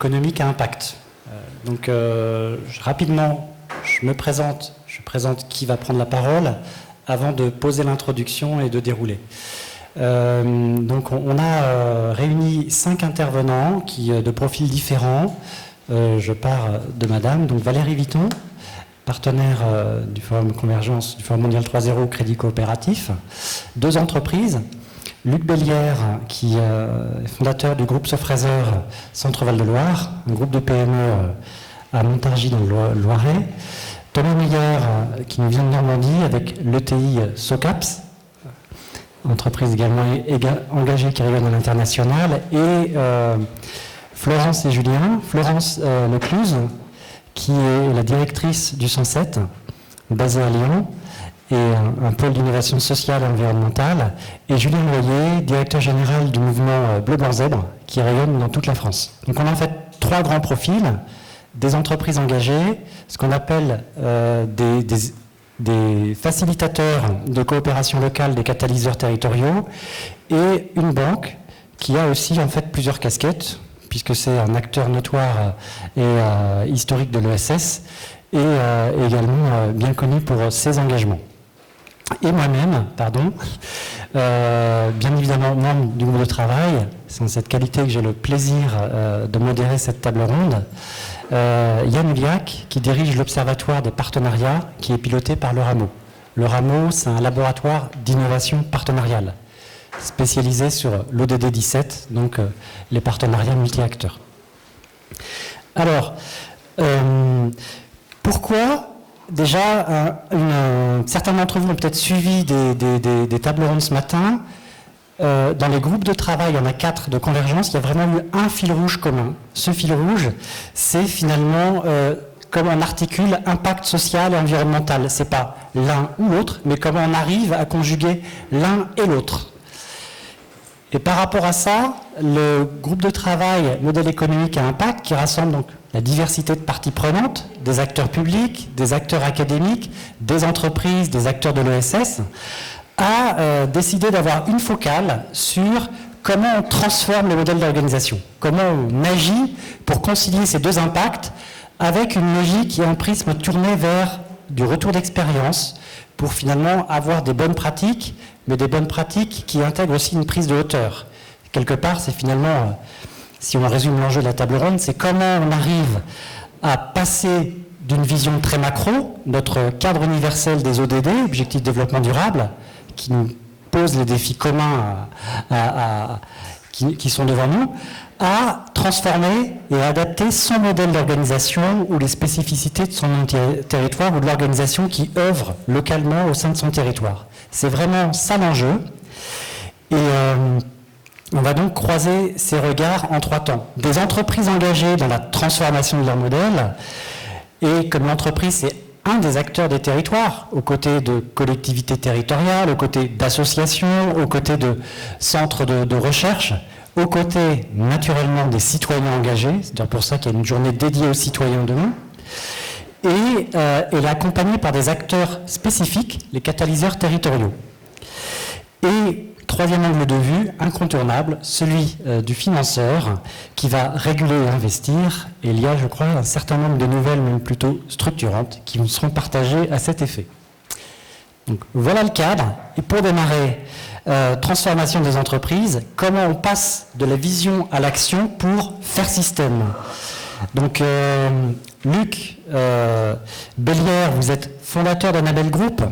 économique à impact. Rapidement, je présente qui va prendre la parole avant de poser l'introduction et de dérouler. On a réuni 5 intervenants de profils différents. Je pars de madame, donc Valérie Vitton, partenaire du Forum Convergence, du Forum Mondial 3.0 Crédit Coopératif. 2 entreprises, Luc Bellière, qui est fondateur du groupe Sofraser Centre Val-de-Loire, un groupe de PME à Montargis dans le Loiret. Thomas Meyer, qui nous vient de Normandie avec l'ETI Socaps, entreprise également engagée qui rayonne à l'international, et Florence et Julien. Florence Lecluse, qui est la directrice du 107, basée à Lyon, et un pôle d'innovation sociale et environnementale, et Julien Loyer, directeur général du mouvement Bleu Blanc Zèbre, qui rayonne dans toute la France. Donc on a en fait 3 grands profils, des entreprises engagées, ce qu'on appelle des facilitateurs de coopération locale, des catalyseurs territoriaux, et une banque qui a aussi en fait plusieurs casquettes, puisque c'est un acteur notoire et historique de l'ESS, et également bien connu pour ses engagements. Et moi-même, bien évidemment membre du groupe de travail, c'est en cette qualité que j'ai le plaisir de modérer cette table ronde. Yann Uliac, qui dirige l'Observatoire des partenariats, qui est piloté par le Rameau. Le Rameau, c'est un laboratoire d'innovation partenariale, spécialisé sur l'ODD 17, donc les partenariats multi-acteurs. Alors, pourquoi déjà, certains d'entre vous ont peut-être suivi des tables rondes ce matin. Dans les groupes de travail, il y en a 4 de convergence, il y a vraiment eu un fil rouge commun. Ce fil rouge, c'est finalement comment on articule impact social et environnemental. Ce n'est pas l'un ou l'autre, mais comment on arrive à conjuguer l'un et l'autre. Et par rapport à ça, le groupe de travail modèle économique à impact, qui rassemble donc la diversité de parties prenantes, des acteurs publics, des acteurs académiques, des entreprises, des acteurs de l'ESS, a décidé d'avoir une focale sur comment on transforme le modèle d'organisation, comment on agit pour concilier ces 2 impacts avec une logique et un prisme tourné vers du retour d'expérience pour finalement avoir des bonnes pratiques, mais des bonnes pratiques qui intègrent aussi une prise de hauteur. Quelque part, c'est finalement, si on résume l'enjeu de la table ronde, c'est comment on arrive à passer d'une vision très macro, notre cadre universel des ODD, Objectifs de développement durable, qui nous pose les défis communs qui sont devant nous, à transformer et adapter son modèle d'organisation ou les spécificités de son territoire ou de l'organisation qui œuvre localement au sein de son territoire. C'est vraiment ça l'enjeu. Et on va donc croiser ces regards en 3 temps. Des entreprises engagées dans la transformation de leur modèle, et comme l'entreprise, c'est un des acteurs des territoires, aux côtés de collectivités territoriales, aux côtés d'associations, aux côtés de centres de recherche, aux côtés naturellement des citoyens engagés, c'est-à-dire pour ça qu'il y a une journée dédiée aux citoyens demain, et elle est accompagnée par des acteurs spécifiques, les catalyseurs territoriaux. Et 3e angle de vue, incontournable, celui du financeur qui va réguler et investir. Et il y a, je crois, un certain nombre de nouvelles, même plutôt structurantes, qui seront partagées à cet effet. Donc, voilà le cadre. Et pour démarrer, transformation des entreprises, comment on passe de la vision à l'action pour faire système. Donc, Luc Bellière, vous êtes fondateur d'Annabelle Group,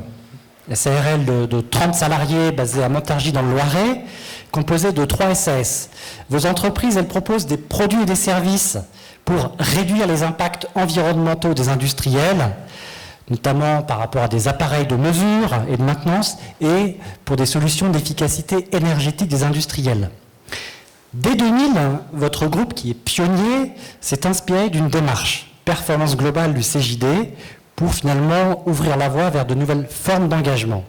SARL de 30 salariés basés à Montargis dans le Loiret, composé de 3 SAS. Vos entreprises, elles proposent des produits et des services pour réduire les impacts environnementaux des industriels, notamment par rapport à des appareils de mesure et de maintenance, et pour des solutions d'efficacité énergétique des industriels. Dès 2000, votre groupe, qui est pionnier, s'est inspiré d'une démarche performance globale du CJD pour finalement ouvrir la voie vers de nouvelles formes d'engagement.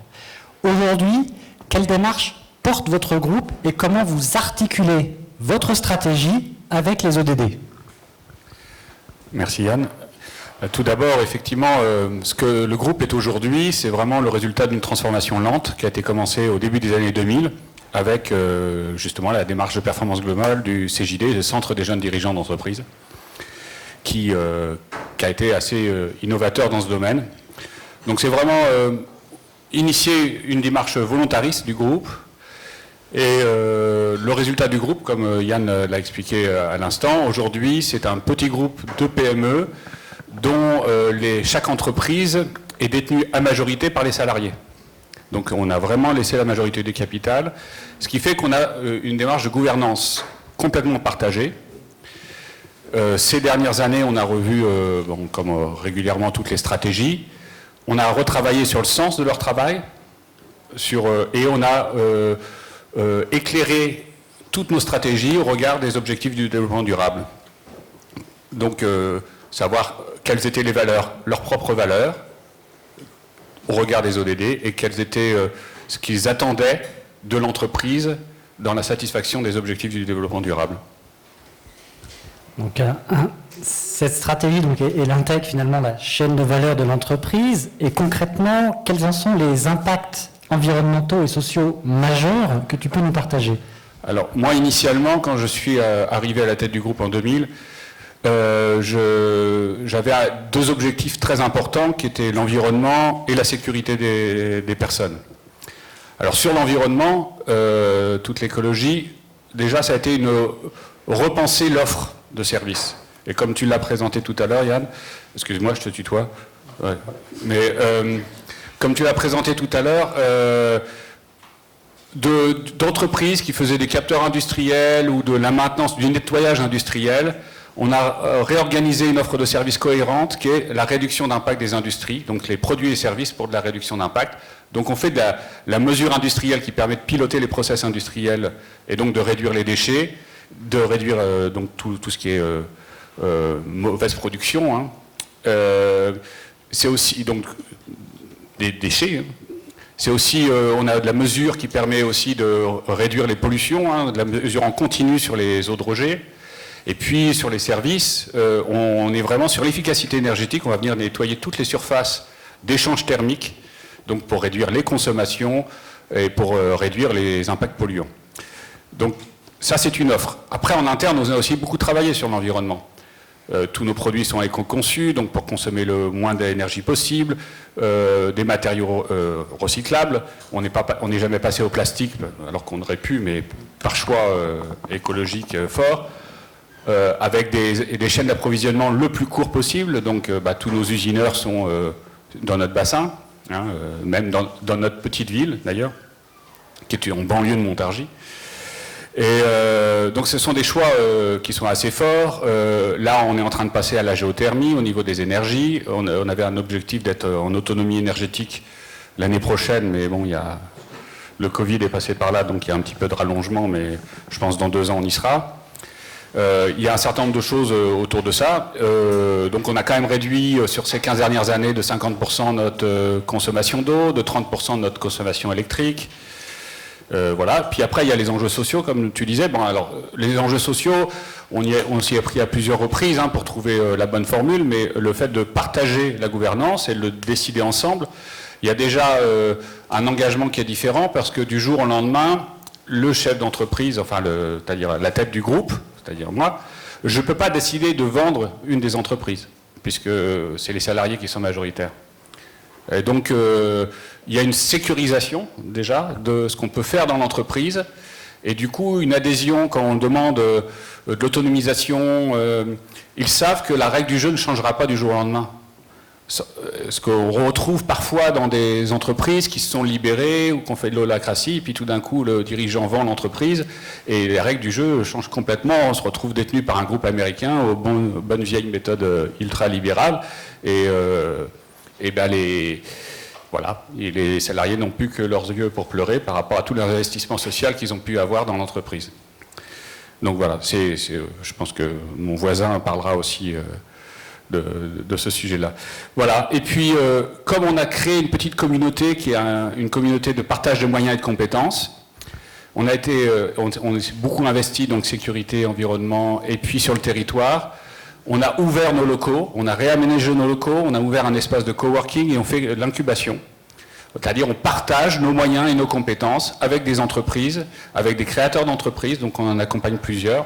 Aujourd'hui, quelle démarche porte votre groupe et comment vous articulez votre stratégie avec les ODD? Merci Yann. Tout d'abord, effectivement, ce que le groupe est aujourd'hui, c'est vraiment le résultat d'une transformation lente qui a été commencée au début des années 2000 avec justement la démarche de performance globale du CJD, le Centre des jeunes dirigeants d'entreprise. qui a été assez innovateur dans ce domaine. Donc c'est vraiment initier une démarche volontariste du groupe. Et le résultat du groupe, comme Yann l'a expliqué à l'instant, aujourd'hui c'est un petit groupe de PME dont chaque entreprise est détenue à majorité par les salariés. Donc on a vraiment laissé la majorité du capital, ce qui fait qu'on a une démarche de gouvernance complètement partagée. Ces dernières années, on a revu, comme régulièrement, toutes les stratégies. On a retravaillé sur le sens de leur travail, et on a éclairé toutes nos stratégies au regard des objectifs du développement durable. Donc, savoir quelles étaient les valeurs, leurs propres valeurs, au regard des ODD, et quels étaient ce qu'ils attendaient de l'entreprise dans la satisfaction des objectifs du développement durable. Donc, cette stratégie donc, elle intègre finalement la chaîne de valeur de l'entreprise. Et concrètement, quels en sont les impacts environnementaux et sociaux majeurs que tu peux nous partager? Alors, moi, initialement, quand je suis arrivé à la tête du groupe en 2000, j'avais deux objectifs très importants qui étaient l'environnement et la sécurité des personnes. Alors, sur l'environnement, toute l'écologie, déjà, ça a été repenser l'offre de services. Et comme tu l'as présenté tout à l'heure, Yann, excuse-moi, je te tutoie, ouais. Mais comme tu l'as présenté tout à l'heure, d'entreprises qui faisaient des capteurs industriels ou de la maintenance, du nettoyage industriel, on a réorganisé une offre de services cohérente qui est la réduction d'impact des industries, donc les produits et services pour de la réduction d'impact. Donc on fait de la mesure industrielle qui permet de piloter les process industriels et donc de réduire les déchets, de réduire donc tout ce qui est mauvaise production. Hein. C'est aussi donc des déchets. Hein. C'est aussi, on a de la mesure qui permet aussi de réduire les pollutions, hein, de la mesure en continu sur les eaux de rejet. Et puis sur les services, on est vraiment sur l'efficacité énergétique. On va venir nettoyer toutes les surfaces d'échange thermique, donc pour réduire les consommations et pour réduire les impacts polluants. Donc ça, c'est une offre. Après, en interne, on a aussi beaucoup travaillé sur l'environnement. Tous nos produits sont éco-conçus, donc pour consommer le moins d'énergie possible, des matériaux recyclables. On n'est jamais passé au plastique, alors qu'on aurait pu, mais par choix écologique fort, avec des chaînes d'approvisionnement le plus court possible. Donc tous nos usineurs sont dans notre bassin, hein, même dans notre petite ville d'ailleurs, qui est en banlieue de Montargis. Et donc ce sont des choix qui sont assez forts. Là, on est en train de passer à la géothermie au niveau des énergies. On avait un objectif d'être en autonomie énergétique l'année prochaine, mais bon, le Covid est passé par là, donc il y a un petit peu de rallongement, mais je pense dans 2 ans, on y sera. Il y a un certain nombre de choses autour de ça. Donc on a quand même réduit sur ces 15 dernières années de 50% notre consommation d'eau, de 30% notre consommation électrique. Voilà. Puis après, il y a les enjeux sociaux, comme tu disais. Bon, alors, les enjeux sociaux, on s'y est pris à plusieurs reprises hein, pour trouver la bonne formule, mais le fait de partager la gouvernance et de le décider ensemble, il y a déjà un engagement qui est différent parce que du jour au lendemain, le chef d'entreprise, enfin, c'est-à-dire la tête du groupe, c'est-à-dire moi, je ne peux pas décider de vendre une des entreprises, puisque c'est les salariés qui sont majoritaires. Et donc, il y a une sécurisation, déjà, de ce qu'on peut faire dans l'entreprise. Et du coup, une adhésion, quand on demande de l'autonomisation, ils savent que la règle du jeu ne changera pas du jour au lendemain. Ce qu'on retrouve parfois dans des entreprises qui se sont libérées ou qu'on fait de l'holacratie, et puis tout d'un coup, le dirigeant vend l'entreprise, et les règles du jeu changent complètement. On se retrouve détenu par un groupe américain aux bonnes vieilles méthodes ultra-libérales. Et les salariés n'ont plus que leurs yeux pour pleurer par rapport à tout l'investissement social qu'ils ont pu avoir dans l'entreprise. Donc voilà, je pense que mon voisin parlera aussi de ce sujet-là. Voilà, et puis comme on a créé une petite communauté qui est une communauté de partage de moyens et de compétences, on s'est beaucoup investi, donc sécurité, environnement, et puis sur le territoire. On a ouvert nos locaux, on a réaménagé nos locaux, on a ouvert un espace de coworking et on fait de l'incubation. C'est-à-dire on partage nos moyens et nos compétences avec des entreprises, avec des créateurs d'entreprises, donc on en accompagne plusieurs.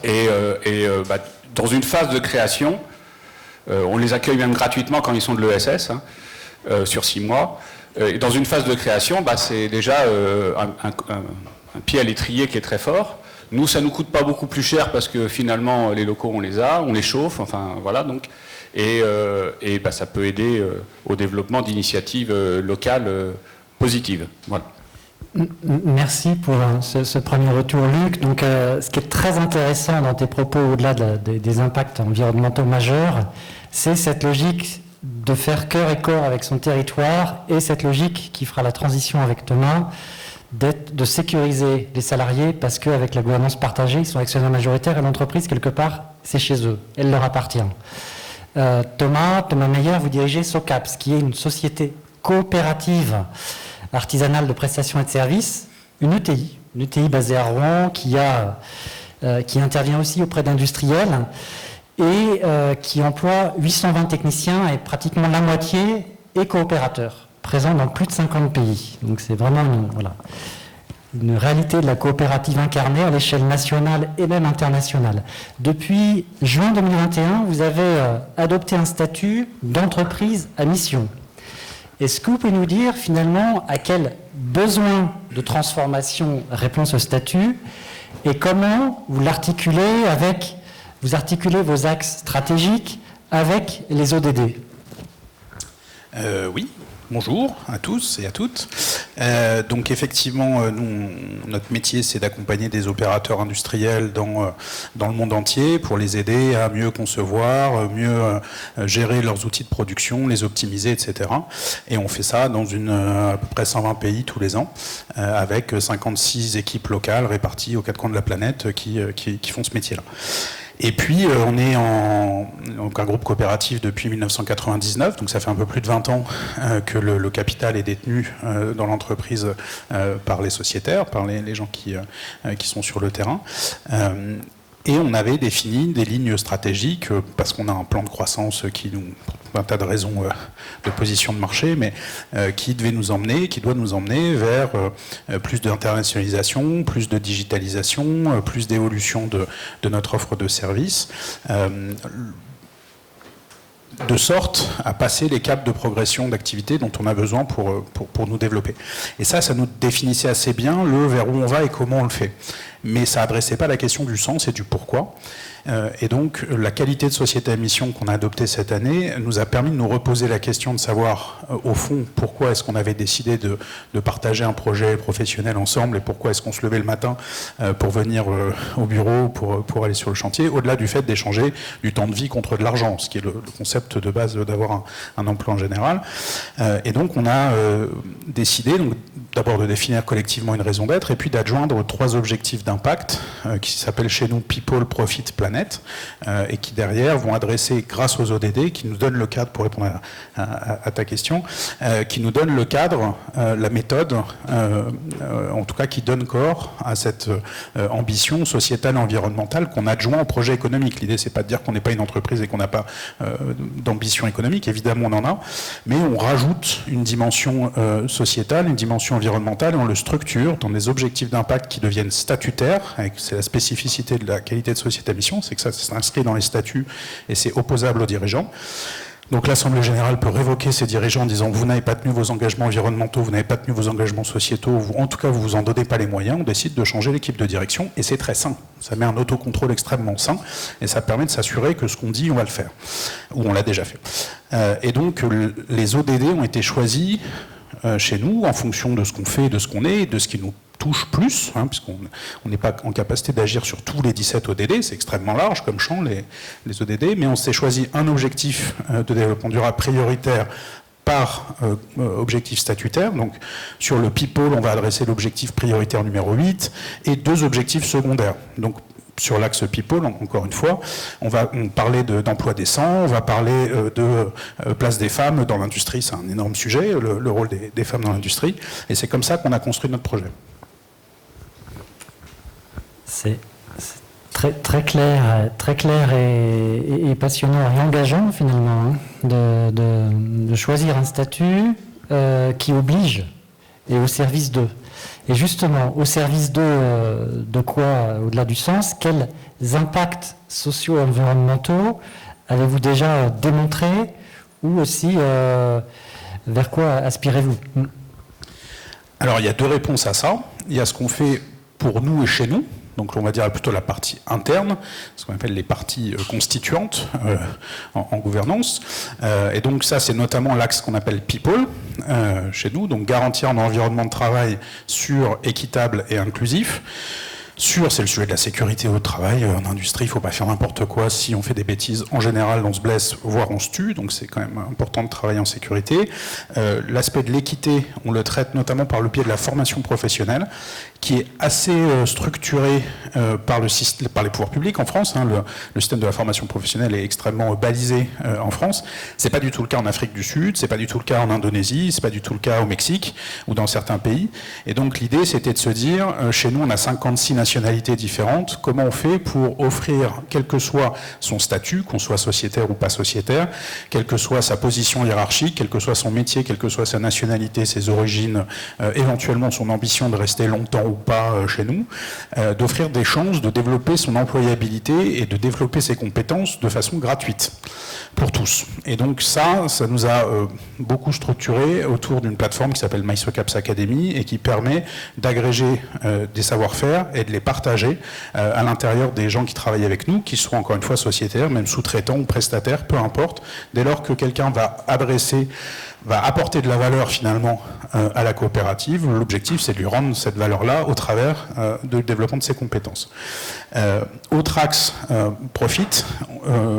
Et dans une phase de création, on les accueille même gratuitement quand ils sont de l'ESS, sur 6 mois. Et dans une phase de création, c'est déjà un pied à l'étrier qui est très fort. Nous, ça ne nous coûte pas beaucoup plus cher parce que finalement, les locaux, on les a, on les chauffe, enfin voilà. Donc, et ça peut aider au développement d'initiatives locales positives. Voilà. Merci pour ce premier retour, Luc. Donc, ce qui est très intéressant dans tes propos, au-delà des impacts environnementaux majeurs, c'est cette logique de faire cœur et corps avec son territoire et cette logique qui fera la transition avec Thomas, de sécuriser les salariés parce qu'avec la gouvernance partagée, ils sont actionnaires majoritaires et l'entreprise, quelque part, c'est chez eux. Elle leur appartient. Thomas Meyer, vous dirigez SOCAPS, qui est une société coopérative artisanale de prestations et de services, une ETI basée à Rouen qui intervient aussi auprès d'industriels et qui emploie 820 techniciens et pratiquement la moitié est coopérateur, présent dans plus de 50 pays. Donc c'est vraiment une réalité de la coopérative incarnée à l'échelle nationale et même internationale. Depuis juin 2021, vous avez adopté un statut d'entreprise à mission. Est-ce que vous pouvez nous dire finalement à quel besoin de transformation répond ce statut et comment vous l'articulez vous articulez vos axes stratégiques avec les ODD? Oui, bonjour à tous et à toutes. Donc effectivement, notre métier, c'est d'accompagner des opérateurs industriels dans le monde entier pour les aider à mieux concevoir, mieux gérer leurs outils de production, les optimiser, etc. Et on fait ça dans à peu près 120 pays tous les ans, avec 56 équipes locales réparties aux 4 coins de la planète qui font ce métier-là. Et puis, on est donc un groupe coopératif depuis 1999, donc ça fait un peu plus de 20 ans que le capital est détenu dans l'entreprise par les sociétaires, par les gens qui sont sur le terrain. Et on avait défini des lignes stratégiques, parce qu'on a un plan de croissance qui nous, pour un tas de raisons de position de marché, mais qui doit nous emmener vers plus d'internationalisation, plus de digitalisation, plus d'évolution de notre offre de services, de sorte à passer les caps de progression d'activité dont on a besoin pour nous développer. Et ça nous définissait assez bien vers où on va et comment on le fait. Mais ça n'adressait pas la question du sens et du pourquoi. Et donc, la qualité de société à mission qu'on a adoptée cette année nous a permis de nous reposer la question de savoir, au fond, pourquoi est-ce qu'on avait décidé de partager un projet professionnel ensemble et pourquoi est-ce qu'on se levait le matin pour venir au bureau, pour aller sur le chantier, au-delà du fait d'échanger du temps de vie contre de l'argent, ce qui est le concept de base d'avoir un emploi en général. Et donc, on a décidé d'abord de définir collectivement une raison d'être et puis d'adjoindre 3 objectifs d'impact qui s'appellent chez nous People, Profit, Planet et qui derrière vont adresser grâce aux ODD qui nous donnent le cadre pour répondre à ta question, qui nous donnent le cadre, la méthode, en tout cas qui donne corps à cette ambition sociétale et environnementale qu'on adjoint au projet économique. L'idée c'est pas de dire qu'on n'est pas une entreprise et qu'on n'a pas d'ambition économique, évidemment on en a, mais on rajoute une dimension sociétale, une dimension environnementale et on le structure dans des objectifs d'impact qui deviennent statutaires, c'est la spécificité de la qualité de société à mission, c'est que ça s'inscrit dans les statuts et c'est opposable aux dirigeants. Donc l'Assemblée générale peut révoquer ces dirigeants en disant vous n'avez pas tenu vos engagements environnementaux, vous n'avez pas tenu vos engagements sociétaux, en tout cas vous vous en donnez pas les moyens, on décide de changer l'équipe de direction et c'est très sain. Ça met un autocontrôle extrêmement sain et ça permet de s'assurer que ce qu'on dit on va le faire, ou on l'a déjà fait. Et donc les ODD ont été choisis chez nous en fonction de ce qu'on fait, de ce qu'on est, de ce qui nous touche plus, puisqu'on n'est pas en capacité d'agir sur tous les 17 ODD, c'est extrêmement large comme champ les ODD, mais on s'est choisi un objectif de développement durable prioritaire par objectif statutaire. Donc sur le people, on va adresser l'objectif prioritaire numéro 8 et 2 objectifs secondaires. Donc sur l'axe people, encore une fois, on parlait d'emploi décent, on va parler de place des femmes dans l'industrie, c'est un énorme sujet, le rôle des femmes dans l'industrie, et c'est comme ça qu'on a construit notre projet. C'est très clair et passionnant et engageant finalement de choisir un statut qui oblige et au service d'eux. Et justement, au service de quoi, au-delà du sens, quels impacts sociaux et environnementaux avez-vous déjà démontré, ou aussi vers quoi aspirez-vous? Alors il y a deux réponses à ça. Il y a ce qu'on fait pour nous et chez nous. Donc on va dire plutôt la partie interne, ce qu'on appelle les parties constituantes en gouvernance. Et donc ça, c'est notamment l'axe qu'on appelle people chez nous, donc garantir un environnement de travail sûr, équitable et inclusif. Sûr, c'est le sujet de la sécurité au travail. En industrie, il ne faut pas faire n'importe quoi. Si on fait des bêtises, en général, on se blesse, voire on se tue. Donc c'est quand même important de travailler en sécurité. L'aspect de l'équité, on le traite notamment par le biais de la formation professionnelle, qui est assez structuré par les pouvoirs publics en France. Le système de la formation professionnelle est extrêmement balisé en France. C'est pas du tout le cas en Afrique du Sud, c'est pas du tout le cas en Indonésie, c'est pas du tout le cas au Mexique ou dans certains pays. Et donc l'idée, c'était de se dire, chez nous, on a 56 nationalités différentes. Comment on fait pour offrir, quel que soit son statut, qu'on soit sociétaire ou pas sociétaire, quelle que soit sa position hiérarchique, quel que soit son métier, quelle que soit sa nationalité, ses origines, éventuellement son ambition de rester longtemps ou pas chez nous, d'offrir des chances de développer son employabilité et de développer ses compétences de façon gratuite pour tous. Et donc ça nous a beaucoup structuré autour d'une plateforme qui s'appelle MySoCaps Academy et qui permet d'agréger des savoir-faire et de les partager à l'intérieur des gens qui travaillent avec nous, qui soient encore une fois sociétaires, même sous-traitants ou prestataires, peu importe, dès lors que quelqu'un va apporter de la valeur finalement à la coopérative. L'objectif, c'est de lui rendre cette valeur-là au travers du développement de ses compétences. Autre axe, profit,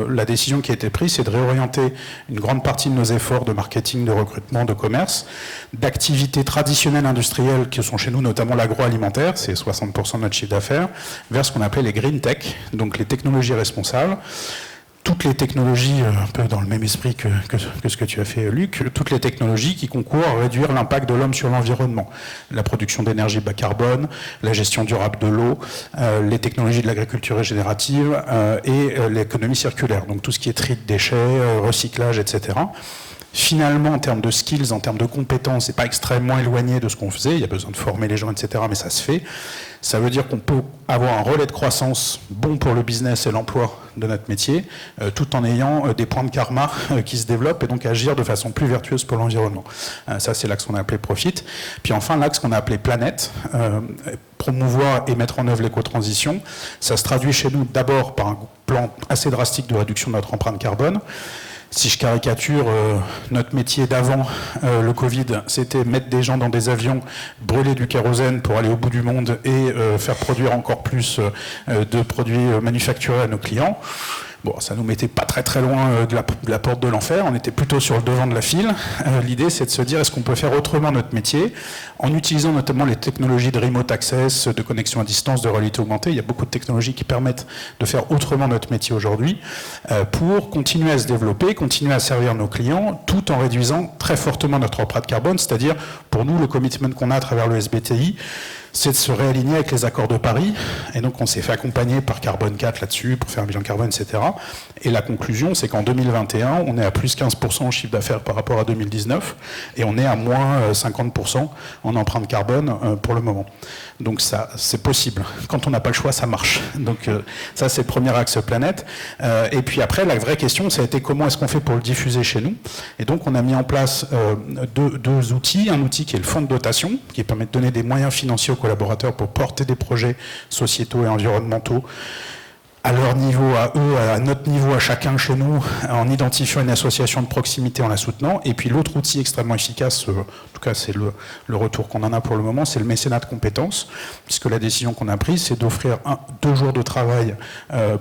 la décision qui a été prise, c'est de réorienter une grande partie de nos efforts de marketing, de recrutement, de commerce, d'activités traditionnelles industrielles qui sont chez nous, notamment l'agroalimentaire, c'est 60% de notre chiffre d'affaires, vers ce qu'on appelait les green tech, donc les technologies responsables. Toutes les technologies, un peu dans le même esprit que ce que tu as fait, Luc, toutes les technologies qui concourent à réduire l'impact de l'homme sur l'environnement. La production d'énergie bas carbone, la gestion durable de l'eau, les technologies de l'agriculture régénérative et l'économie circulaire. Donc tout ce qui est tri de déchets, recyclage, etc. Finalement, en termes de skills, en termes de compétences, c'est pas extrêmement éloigné de ce qu'on faisait. Il y a besoin de former les gens, etc. Mais ça se fait. Ça veut dire qu'on peut avoir un relais de croissance bon pour le business et l'emploi de notre métier, tout en ayant des points de karma qui se développent et donc agir de façon plus vertueuse pour l'environnement. Ça, c'est l'axe qu'on a appelé Profit. Puis enfin, l'axe qu'on a appelé Planète, promouvoir et mettre en œuvre l'éco-transition. Ça se traduit chez nous d'abord par un plan assez drastique de réduction de notre empreinte carbone. Si je caricature, notre métier d'avant le Covid, c'était mettre des gens dans des avions, brûler du kérosène pour aller au bout du monde et faire produire encore plus de produits manufacturés à nos clients. Bon, ça nous mettait pas très loin de la porte de l'enfer, on était plutôt sur le devant de la file. L'idée, c'est de se dire, est-ce qu'on peut faire autrement notre métier, en utilisant notamment les technologies de remote access, de connexion à distance, de réalité augmentée. Il y a beaucoup de technologies qui permettent de faire autrement notre métier aujourd'hui, pour continuer à se développer, continuer à servir nos clients, tout en réduisant très fortement notre empreinte carbone, c'est-à-dire, pour nous, le commitment qu'on a à travers le SBTI, c'est de se réaligner avec les accords de Paris. Et donc, on s'est fait accompagner par Carbone 4 là-dessus, pour faire un bilan carbone, etc. Et la conclusion, c'est qu'en 2021, on est à plus 15% en chiffre d'affaires par rapport à 2019, et on est à moins 50% en empreinte carbone pour le moment. Donc ça, c'est possible. Quand on n'a pas le choix, ça marche. Donc ça, c'est le premier axe planète. Et puis après, la vraie question, ça a été comment est-ce qu'on fait pour le diffuser chez nous. Et donc, on a mis en place deux outils. Un outil qui est le fonds de dotation, qui permet de donner des moyens financiers aux collaborateurs pour porter des projets sociétaux et environnementaux à leur niveau, à eux, à notre niveau, à chacun chez nous, en identifiant une association de proximité, en la soutenant. Et puis l'autre outil extrêmement efficace, en tout cas c'est le retour qu'on en a pour le moment, c'est le mécénat de compétences, puisque la décision qu'on a prise, c'est d'offrir 2 jours de travail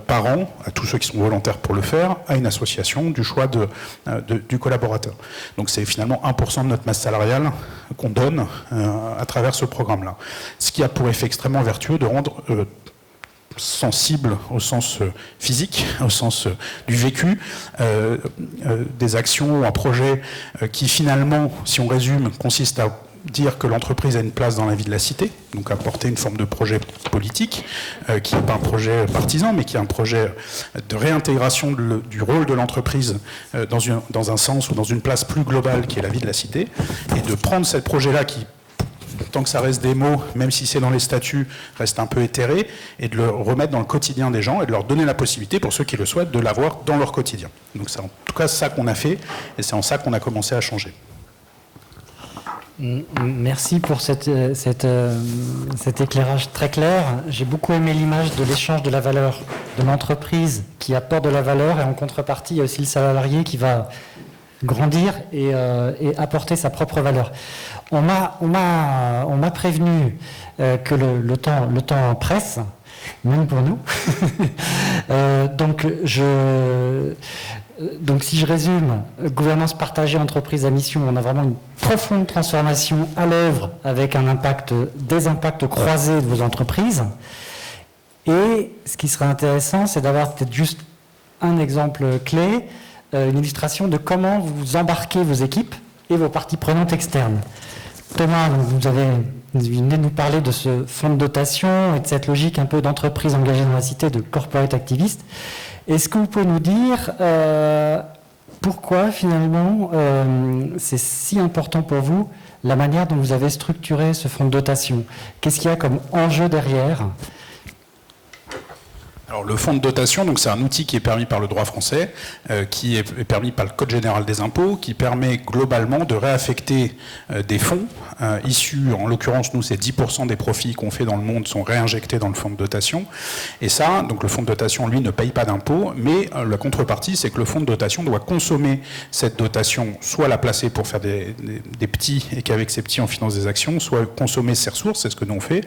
par an à tous ceux qui sont volontaires pour le faire, à une association du choix du collaborateur. Donc c'est finalement 1% de notre masse salariale qu'on donne à travers ce programme-là. Ce qui a pour effet extrêmement vertueux de rendre sensible au sens physique, au sens du vécu, des actions ou un projet qui finalement, si on résume, consiste à dire que l'entreprise a une place dans la vie de la cité, donc apporter une forme de projet politique, qui n'est pas un projet partisan, mais qui est un projet de réintégration du rôle de l'entreprise dans un sens ou dans une place plus globale qui est la vie de la cité, et de prendre ce projet-là qui tant que ça reste des mots, même si c'est dans les statuts, reste un peu éthéré, et de le remettre dans le quotidien des gens et de leur donner la possibilité, pour ceux qui le souhaitent, de l'avoir dans leur quotidien. Donc c'est en tout cas ça qu'on a fait, et c'est en ça qu'on a commencé à changer. Merci pour cet éclairage très clair. J'ai beaucoup aimé l'image de l'échange de la valeur, de l'entreprise qui apporte de la valeur, et en contrepartie, il y a aussi le salarié qui va grandir et apporter sa propre valeur. On m'a prévenu que le temps presse, même pour nous. Donc si je résume, gouvernance partagée, entreprise à mission, on a vraiment une profonde transformation à l'œuvre avec des impacts croisés de vos entreprises. Et ce qui serait intéressant, c'est d'avoir peut-être juste un exemple clé, une illustration de comment vous embarquez vos équipes et vos parties prenantes externes. Thomas, vous venez de nous parler de ce fonds de dotation et de cette logique un peu d'entreprise engagée dans la cité, de corporate activiste. Est-ce que vous pouvez nous dire pourquoi finalement c'est si important pour vous la manière dont vous avez structuré ce fonds de dotation? Qu'est-ce qu'il y a comme enjeu derrière? Alors, le fonds de dotation, donc c'est un outil qui est permis par le droit français, qui est permis par le Code général des impôts, qui permet globalement de réaffecter des fonds issus, en l'occurrence nous c'est 10% des profits qu'on fait dans le monde sont réinjectés dans le fonds de dotation. Et ça, donc le fonds de dotation lui ne paye pas d'impôts, mais la contrepartie c'est que le fonds de dotation doit consommer cette dotation, soit la placer pour faire des petits et qu'avec ces petits on finance des actions, soit consommer ses ressources, c'est ce que nous on fait,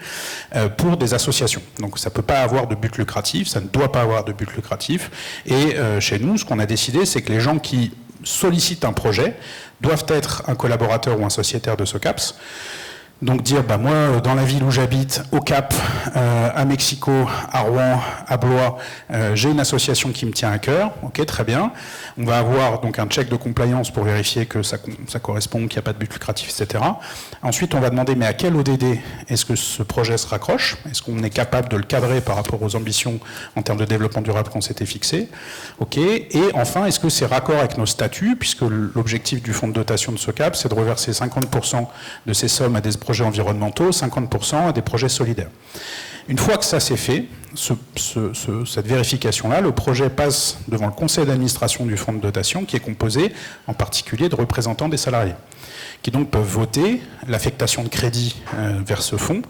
pour des associations. Donc ça ne peut pas avoir de but lucratif, ça ne doit pas avoir de but lucratif. Et chez nous, ce qu'on a décidé, c'est que les gens qui sollicitent un projet doivent être un collaborateur ou un sociétaire de SOCAPS. Donc dire, moi, dans la ville où j'habite, au Cap, à Mexico, à Rouen, à Blois, j'ai une association qui me tient à cœur. Ok, très bien. On va avoir donc un check de compliance pour vérifier que ça correspond, qu'il n'y a pas de but lucratif, etc. Ensuite, on va demander, mais à quel ODD est-ce que ce projet se raccroche? Est-ce qu'on est capable de le cadrer par rapport aux ambitions en termes de développement durable qu'on s'était fixé? Ok. Et enfin, est-ce que c'est raccord avec nos statuts, puisque l'objectif du fonds de dotation de SOCAP, c'est de reverser 50% de ces sommes à des projets environnementaux, 50% à des projets solidaires. Une fois que ça c'est fait, cette vérification-là, le projet passe devant le conseil d'administration du fonds de dotation, qui est composé en particulier de représentants des salariés, qui donc peuvent voter l'affectation de crédit vers ce fonds.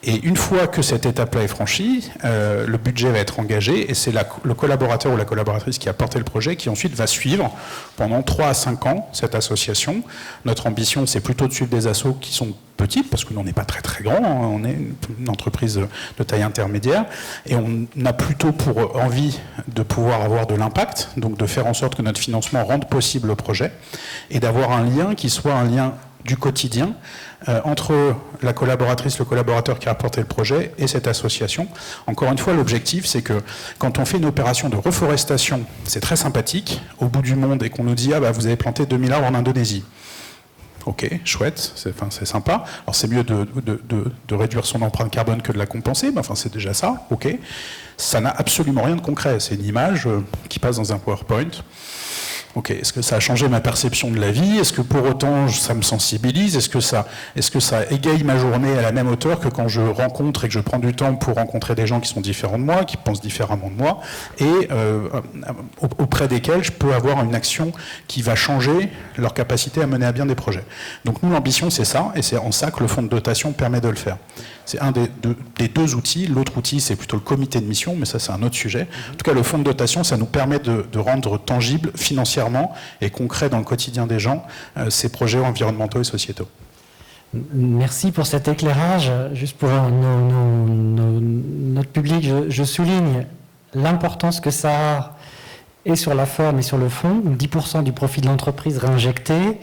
Et une fois que cette étape-là est franchie, le budget va être engagé et c'est le collaborateur ou la collaboratrice qui a porté le projet qui ensuite va suivre pendant 3 à 5 ans cette association. Notre ambition, c'est plutôt de suivre des assos qui sont petites, parce que nous, on n'est pas très très grand, on est une entreprise de taille intermédiaire, et on a plutôt pour envie de pouvoir avoir de l'impact, donc de faire en sorte que notre financement rende possible le projet, et d'avoir un lien qui soit un lien du quotidien entre la collaboratrice, le collaborateur qui a apporté le projet et cette association. Encore une fois, l'objectif, c'est que quand on fait une opération de reforestation, c'est très sympathique, au bout du monde, et qu'on nous dit « Ah bah vous avez planté 2000 arbres en Indonésie ». Ok, chouette, c'est sympa. Alors c'est mieux de réduire son empreinte carbone que de la compenser, mais enfin c'est déjà ça, ok. Ça n'a absolument rien de concret, c'est une image qui passe dans un PowerPoint. Ok, est-ce que ça a changé ma perception de la vie? Est-ce que pour autant ça me sensibilise? Est-ce que ça égaye ma journée à la même hauteur que quand je rencontre et que je prends du temps pour rencontrer des gens qui sont différents de moi, qui pensent différemment de moi, et auprès desquels je peux avoir une action qui va changer leur capacité à mener à bien des projets. Donc nous, l'ambition, c'est ça, et c'est en ça que le fonds de dotation permet de le faire. C'est un des deux outils. L'autre outil, c'est plutôt le comité de mission, mais ça, c'est un autre sujet. En tout cas, le fonds de dotation, ça nous permet de rendre tangible financièrement et concret dans le quotidien des gens ces projets environnementaux et sociétaux. Merci pour cet éclairage. Juste pour notre public, je souligne l'importance que ça a et sur la forme et sur le fond. 10% du profit de l'entreprise réinjecté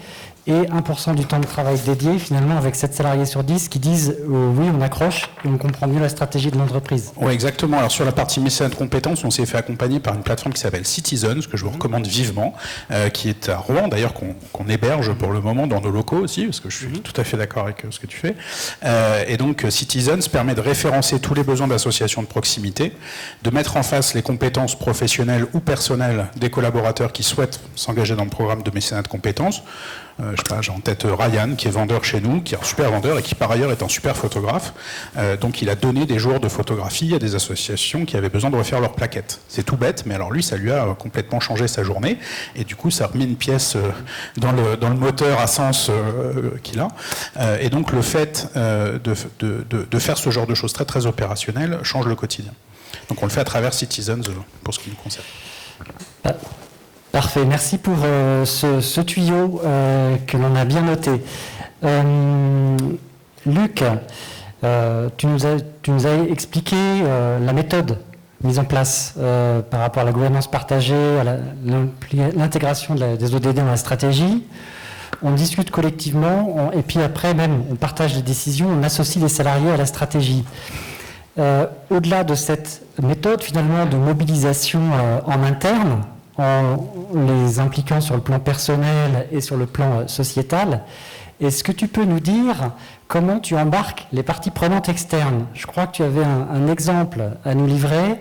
et 1% du temps de travail dédié, finalement, avec 7 salariés sur 10 qui disent oui, on accroche et on comprend mieux la stratégie de l'entreprise. Oui, exactement. Alors sur la partie mécénat de compétences, on s'est fait accompagner par une plateforme qui s'appelle Citizens, que je vous recommande vivement, qui est à Rouen, d'ailleurs, qu'on héberge pour le moment dans nos locaux aussi, parce que je suis tout à fait d'accord avec ce que tu fais. Et donc Citizens permet de référencer tous les besoins d'associations de proximité, de mettre en face les compétences professionnelles ou personnelles des collaborateurs qui souhaitent s'engager dans le programme de mécénat de compétences. j'ai en tête Ryan, qui est vendeur chez nous, qui est un super vendeur et qui par ailleurs est un super photographe. Donc il a donné des jours de photographie à des associations qui avaient besoin de refaire leurs plaquettes. C'est tout bête, mais alors lui, ça lui a complètement changé sa journée. Et du coup, ça remet une pièce dans le moteur à sens qu'il a. Et donc le fait de faire ce genre de choses très très opérationnelles change le quotidien. Donc on le fait à travers Citizens pour ce qui nous concerne. Parfait, merci pour ce tuyau que l'on a bien noté. Luc, tu nous as expliqué la méthode mise en place par rapport à la gouvernance partagée, à l'intégration des ODD dans la stratégie. On discute collectivement et puis après même on partage les décisions, on associe les salariés à la stratégie. Au-delà de cette méthode finalement de mobilisation en interne, en les impliquant sur le plan personnel et sur le plan sociétal, est-ce que tu peux nous dire comment tu embarques les parties prenantes externes? Je crois que tu avais un exemple à nous livrer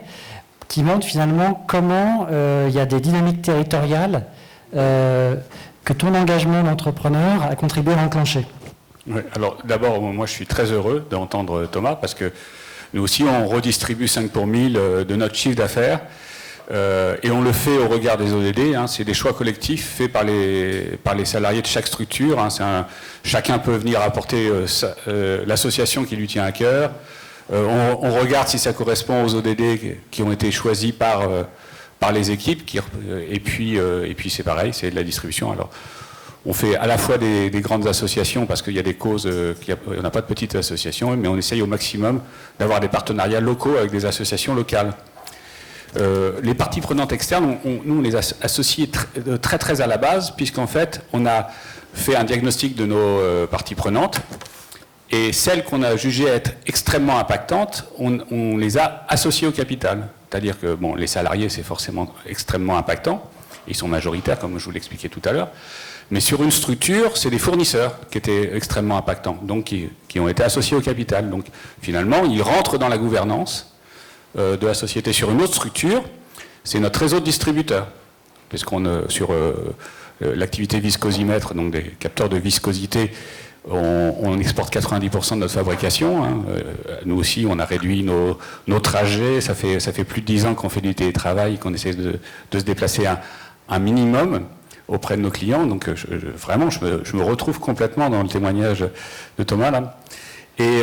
qui montre finalement comment il y a des dynamiques territoriales que ton engagement d'entrepreneur a contribué à enclencher. Oui, alors d'abord, moi je suis très heureux d'entendre Thomas parce que nous aussi on redistribue 5 pour 1000 de notre chiffre d'affaires. Et on le fait au regard des ODD, hein, c'est des choix collectifs faits par les salariés de chaque structure. Hein, chacun peut venir apporter l'association qui lui tient à cœur. On regarde si ça correspond aux ODD qui ont été choisis par les équipes. Et puis c'est pareil, c'est de la distribution. Alors, on fait à la fois des grandes associations parce qu'il y a des causes, on n'a pas de petites associations, mais on essaye au maximum d'avoir des partenariats locaux avec des associations locales. Les parties prenantes externes, nous on les a associées très très à la base, puisqu'en fait on a fait un diagnostic de nos parties prenantes, et celles qu'on a jugées être extrêmement impactantes, on les a associées au capital. C'est-à-dire que bon, les salariés c'est forcément extrêmement impactant, ils sont majoritaires comme je vous l'expliquais tout à l'heure, mais sur une structure, c'est des fournisseurs qui étaient extrêmement impactants, donc qui ont été associés au capital. Donc finalement, ils rentrent dans la gouvernance de la société. Sur une autre structure, c'est notre réseau de distributeurs, puisqu'on sur l'activité viscosimètre, donc des capteurs de viscosité, on exporte 90% de notre fabrication. Hein. Nous aussi, on a réduit nos trajets. Ça fait plus de 10 ans qu'on fait du télétravail, qu'on essaie de se déplacer un minimum auprès de nos clients. Donc vraiment, je me retrouve complètement dans le témoignage de Thomas là. Et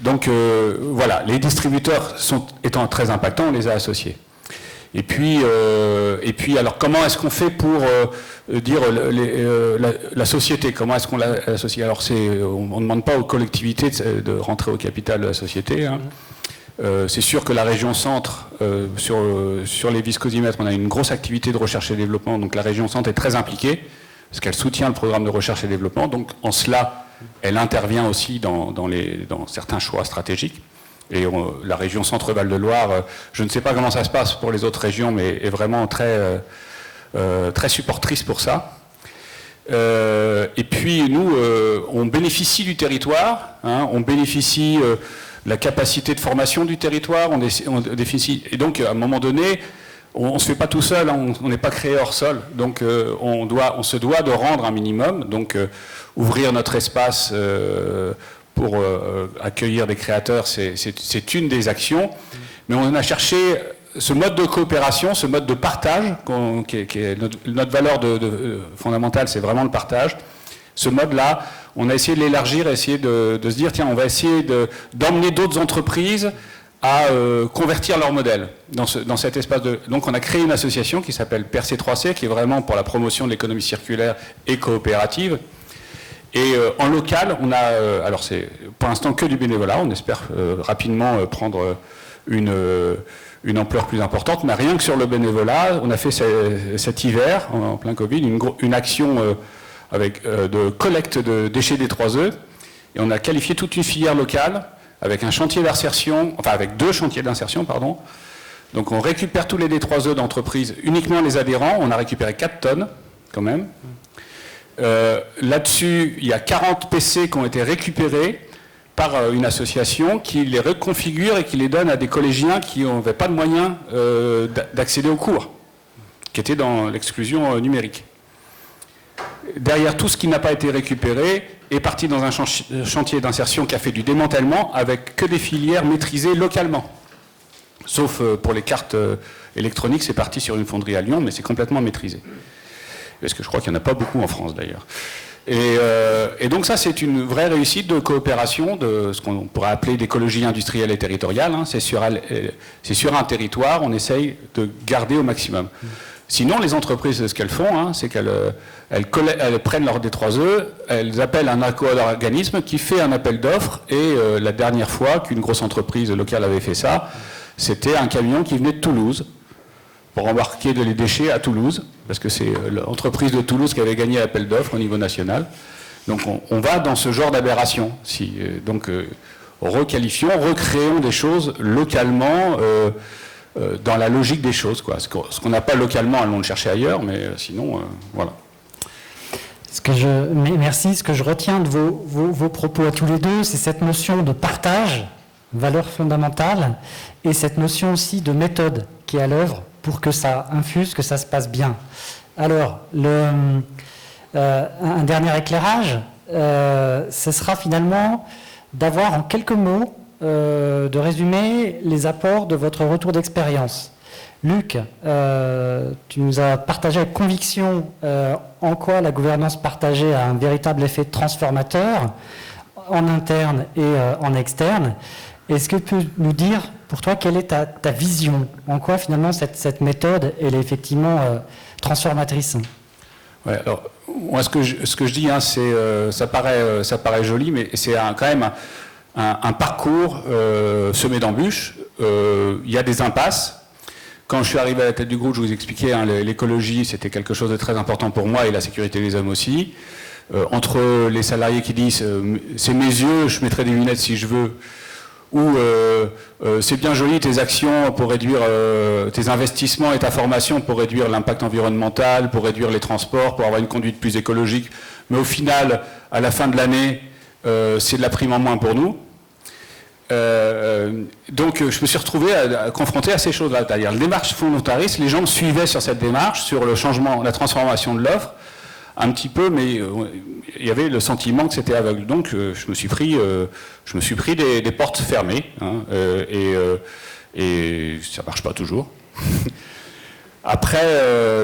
donc voilà, les distributeurs étant très impactants, on les a associés. Et puis alors comment est-ce qu'on fait pour dire la société, comment est-ce qu'on l'associe? Alors on ne demande pas aux collectivités de rentrer au capital de la société. Hein. C'est sûr que la région centre, sur les viscosimètres, on a une grosse activité de recherche et développement, donc la région centre est très impliquée, parce qu'elle soutient le programme de recherche et développement, donc en cela, elle intervient aussi dans certains choix stratégiques. Et la région Centre-Val de Loire, je ne sais pas comment ça se passe pour les autres régions, mais est vraiment très supportrice pour ça. Et puis nous, on bénéficie du territoire, hein, on bénéficie de la capacité de formation du territoire, on bénéficie. Et donc à un moment donné, on ne se fait pas tout seul, hein, on n'est pas créé hors sol, donc on se doit de rendre un minimum, donc ouvrir notre espace pour accueillir des créateurs, c'est une des actions, mais on a cherché ce mode de coopération, ce mode de partage, qui est notre valeur fondamentale, c'est vraiment le partage. Ce mode-là, on a essayé de l'élargir, essayer de se dire, tiens, on va essayer d'emmener d'autres entreprises à convertir leur modèle dans cet espace de... Donc on a créé une association qui s'appelle PRC3C, qui est vraiment pour la promotion de l'économie circulaire et coopérative. Et en local, on a... alors c'est pour l'instant que du bénévolat, on espère rapidement prendre une ampleur plus importante, mais rien que sur le bénévolat, on a fait cet hiver, en plein Covid, une action de collecte de déchets des 3E, et on a qualifié toute une filière locale, avec un chantier d'insertion, enfin avec 2 chantiers d'insertion, pardon. Donc on récupère tous les D3E d'entreprise, uniquement les adhérents, on a récupéré 4 tonnes, quand même. Là-dessus, il y a 40 PC qui ont été récupérés par une association qui les reconfigure et qui les donne à des collégiens qui n'avaient pas de moyens d'accéder aux cours, qui étaient dans l'exclusion numérique. derrière tout ce qui n'a pas été récupéré, est parti dans un chantier d'insertion qui a fait du démantèlement avec que des filières maîtrisées localement. Sauf pour les cartes électroniques, c'est parti sur une fonderie à Lyon, mais c'est complètement maîtrisé. Parce que je crois qu'il n'y en a pas beaucoup en France d'ailleurs. Et donc ça, c'est une vraie réussite de coopération, de ce qu'on pourrait appeler d'écologie industrielle et territoriale. Hein. C'est sur un territoire, on essaye de garder au maximum. Sinon, les entreprises, ce qu'elles font, hein, c'est qu'elles prennent leur D3E, elles appellent un organisme qui fait un appel d'offres, et la dernière fois qu'une grosse entreprise locale avait fait ça, c'était un camion qui venait de Toulouse, pour embarquer les déchets à Toulouse, parce que c'est l'entreprise de Toulouse qui avait gagné l'appel d'offres au niveau national. Donc on va dans ce genre d'aberration. Requalifions, recréons des choses localement, dans la logique des choses, quoi. Ce qu'on n'a pas localement, allons le chercher ailleurs, mais sinon, voilà. Merci. Ce que je retiens de vos propos à tous les deux, c'est cette notion de partage, valeur fondamentale, et cette notion aussi de méthode qui est à l'œuvre pour que ça infuse, que ça se passe bien. Alors, un dernier éclairage, ce sera finalement d'avoir en quelques mots, de résumer les apports de votre retour d'expérience. Luc, tu nous as partagé avec conviction en quoi la gouvernance partagée a un véritable effet transformateur en interne et en externe. Est-ce que tu peux nous dire, pour toi, quelle est ta vision? En quoi, finalement, cette méthode, elle est effectivement transformatrice? Ouais, alors, moi, ce que je dis, hein, ça paraît joli, mais c'est quand même un parcours semé d'embûches. Il y a des impasses. Quand je suis arrivé à la tête du groupe, je vous expliquais, hein, l'écologie, c'était quelque chose de très important pour moi, et la sécurité des hommes aussi. Entre les salariés qui disent « c'est mes yeux, je mettrai des lunettes si je veux », ou c'est bien joli tes actions pour réduire tes investissements et ta formation pour réduire l'impact environnemental, pour réduire les transports, pour avoir une conduite plus écologique, mais au final, à la fin de l'année, c'est de la prime en moins pour nous. Donc je me suis retrouvé confronté à ces choses-là, c'est-à-dire la démarche volontariste, les gens me suivaient sur cette démarche, sur le changement, la transformation de l'offre, un petit peu, mais il y avait le sentiment que c'était aveugle. Donc je me suis pris des portes fermées, hein, et ça marche pas toujours. Après,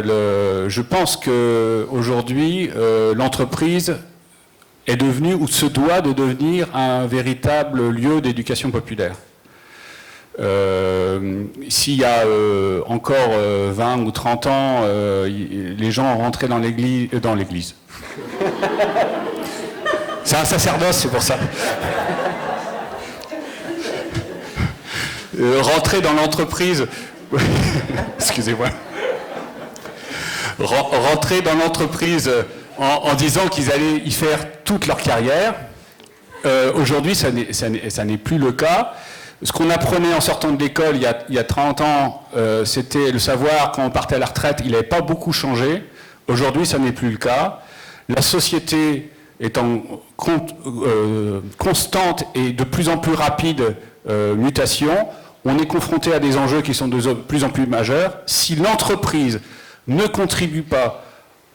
je pense qu'aujourd'hui, l'entreprise est devenue, ou se doit de devenir, un véritable lieu d'éducation populaire. S'il y a encore 20 ou 30 ans, les gens rentraient dans l'église. C'est un sacerdoce, c'est pour ça. Rentrer dans l'entreprise... Excusez-moi. Rentrer dans l'entreprise en disant qu'ils allaient y faire toute leur carrière. Aujourd'hui, ça n'est plus le cas. Ce qu'on apprenait en sortant de l'école il y a 30 ans, c'était le savoir, quand on partait à la retraite, il n'avait pas beaucoup changé. Aujourd'hui, ça n'est plus le cas. La société est en constante et de plus en plus rapide mutation. On est confronté à des enjeux qui sont de plus en plus majeurs. Si l'entreprise ne contribue pas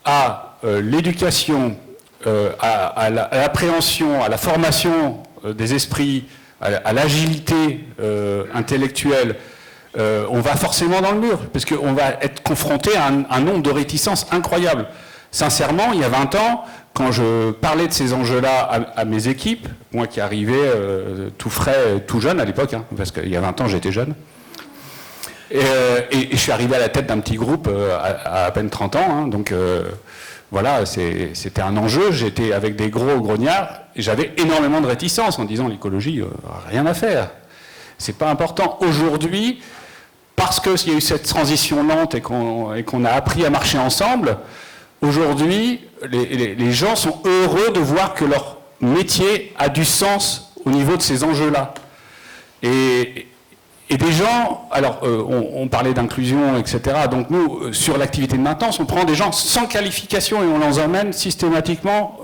à l'éducation, à l'appréhension, à la formation des esprits, à l'agilité intellectuelle, on va forcément dans le mur, parce qu'on va être confronté à un nombre de réticences incroyables. Sincèrement, il y a 20 ans, quand je parlais de ces enjeux-là à mes équipes, moi qui arrivais tout frais, tout jeune à l'époque, hein, parce qu'il y a 20 ans j'étais jeune, et je suis arrivé à la tête d'un petit groupe à peine 30 ans, hein, donc voilà, c'était un enjeu, j'étais avec des gros grognards, et j'avais énormément de réticences en disant l'écologie, rien à faire, c'est pas important. Aujourd'hui, parce qu'il y a eu cette transition lente et qu'on a appris à marcher ensemble, aujourd'hui, les gens sont heureux de voir que leur métier a du sens au niveau de ces enjeux-là. Et des gens, alors on parlait d'inclusion, etc. Donc nous, sur l'activité de maintenance, on prend des gens sans qualification et on les emmène systématiquement,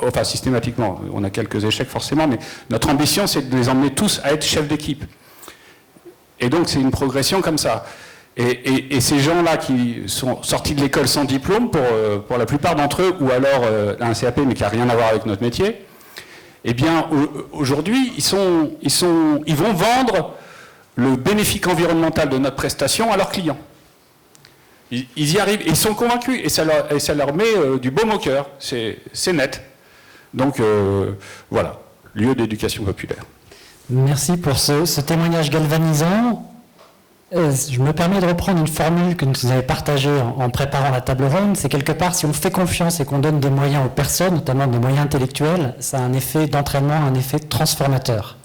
enfin systématiquement, on a quelques échecs forcément, mais notre ambition c'est de les emmener tous à être chefs d'équipe. Et donc c'est une progression comme ça. Et ces gens-là qui sont sortis de l'école sans diplôme, pour la plupart d'entre eux, ou alors un CAP mais qui n'a rien à voir avec notre métier, eh bien aujourd'hui ils vont vendre le bénéfice environnemental de notre prestation à leurs clients. Ils y arrivent, ils sont convaincus, et ça leur met du baume au cœur, c'est net. Donc voilà, lieu d'éducation populaire. Merci pour ce témoignage galvanisant. Je me permets de reprendre une formule que vous avez partagée en préparant la table ronde. C'est quelque part, si on fait confiance et qu'on donne des moyens aux personnes, notamment des moyens intellectuels, ça a un effet d'entraînement, un effet transformateur.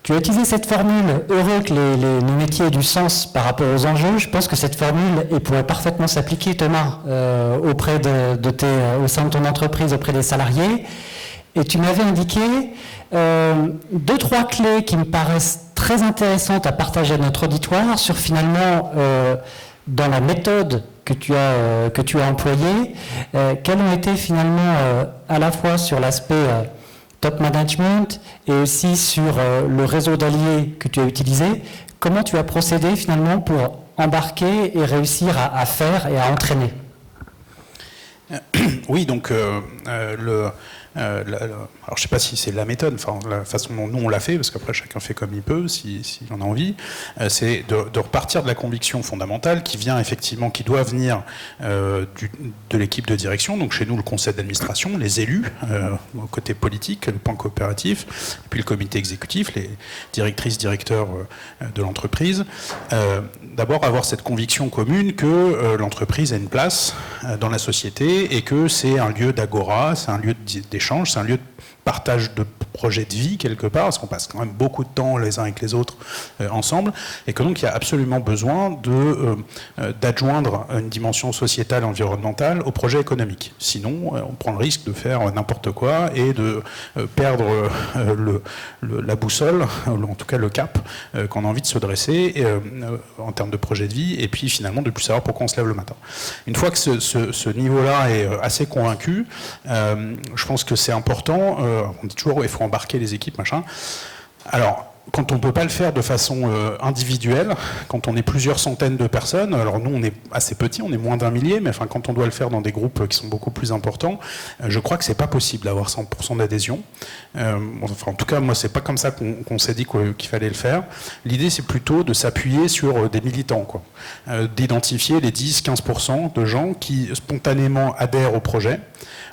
Tu as utilisé cette formule, heureux que nos métiers aient du sens par rapport aux enjeux. Je pense que cette formule pourrait parfaitement s'appliquer, Thomas, au sein de ton entreprise, auprès des salariés. Et tu m'avais indiqué 2-3 clés qui me paraissent très intéressantes à partager à notre auditoire sur finalement, dans la méthode que tu as employée, quelles ont été finalement à la fois sur l'aspect top management et aussi sur le réseau d'alliés que tu as utilisé. Comment tu as procédé finalement pour embarquer et réussir à faire et à entraîner? Oui, donc alors je ne sais pas si c'est la méthode, enfin la façon dont nous on l'a fait, parce qu'après chacun fait comme il peut, s'il en a envie, c'est de repartir de la conviction fondamentale qui vient effectivement, qui doit venir de l'équipe de direction, donc chez nous le conseil d'administration, les élus, au côté politique, le point coopératif, et puis le comité exécutif, les directrices, directeurs de l'entreprise. D'abord avoir cette conviction commune que l'entreprise a une place dans la société et que c'est un lieu d'agora, c'est un lieu d'échange, c'est un lieu de partage de projets de vie quelque part, parce qu'on passe quand même beaucoup de temps les uns avec les autres ensemble, et que donc il y a absolument besoin d'adjoindre une dimension sociétale, environnementale au projet économique. Sinon, on prend le risque de faire n'importe quoi et de perdre la boussole, ou en tout cas le cap qu'on a envie de se dresser en termes de projet de vie, et puis finalement de ne plus savoir pourquoi on se lève le matin. Une fois que ce niveau-là est assez convaincu, je pense que c'est important. On dit toujours il faut embarquer les équipes, machin. Alors, quand on ne peut pas le faire de façon individuelle, quand on est plusieurs centaines de personnes, alors nous on est assez petits, on est moins d'1 millier, mais enfin quand on doit le faire dans des groupes qui sont beaucoup plus importants, je crois que c'est pas possible d'avoir 100% d'adhésion. Enfin en tout cas moi c'est pas comme ça qu'on s'est dit qu'il fallait le faire. L'idée c'est plutôt de s'appuyer sur des militants, quoi. D'identifier les 10-15% de gens qui spontanément adhèrent au projet,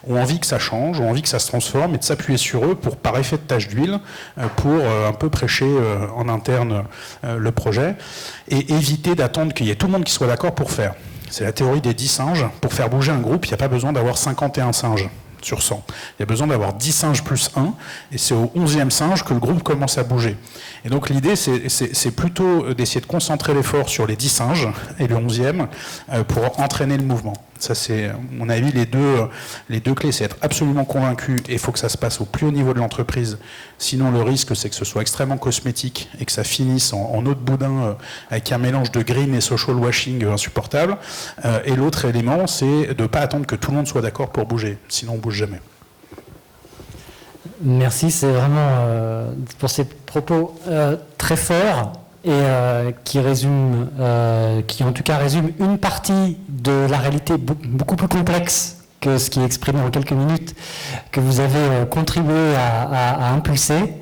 ont envie que ça change, ont envie que ça se transforme, et de s'appuyer sur eux pour, par effet de tache d'huile, pour un peu prêcher en interne le projet, et éviter d'attendre qu'il y ait tout le monde qui soit d'accord pour faire. C'est la théorie des 10 singes. Pour faire bouger un groupe, il n'y a pas besoin d'avoir 51 singes sur 100. Il y a besoin d'avoir 10 singes plus 1, et c'est au 11e singe que le groupe commence à bouger. Et donc l'idée, c'est plutôt d'essayer de concentrer l'effort sur les 10 singes et le 11e pour entraîner le mouvement. Ça, c'est, à mon avis, les deux clés, c'est être absolument convaincu, et il faut que ça se passe au plus haut niveau de l'entreprise. Sinon, le risque, c'est que ce soit extrêmement cosmétique et que ça finisse en eau de boudin avec un mélange de green et social washing insupportable. Et l'autre élément, c'est de ne pas attendre que tout le monde soit d'accord pour bouger. Sinon, on ne bouge jamais. Merci, c'est vraiment pour ces propos très forts et qui en tout cas résument une partie de la réalité beaucoup plus complexe que ce qui est exprimé en quelques minutes, que vous avez contribué à impulser.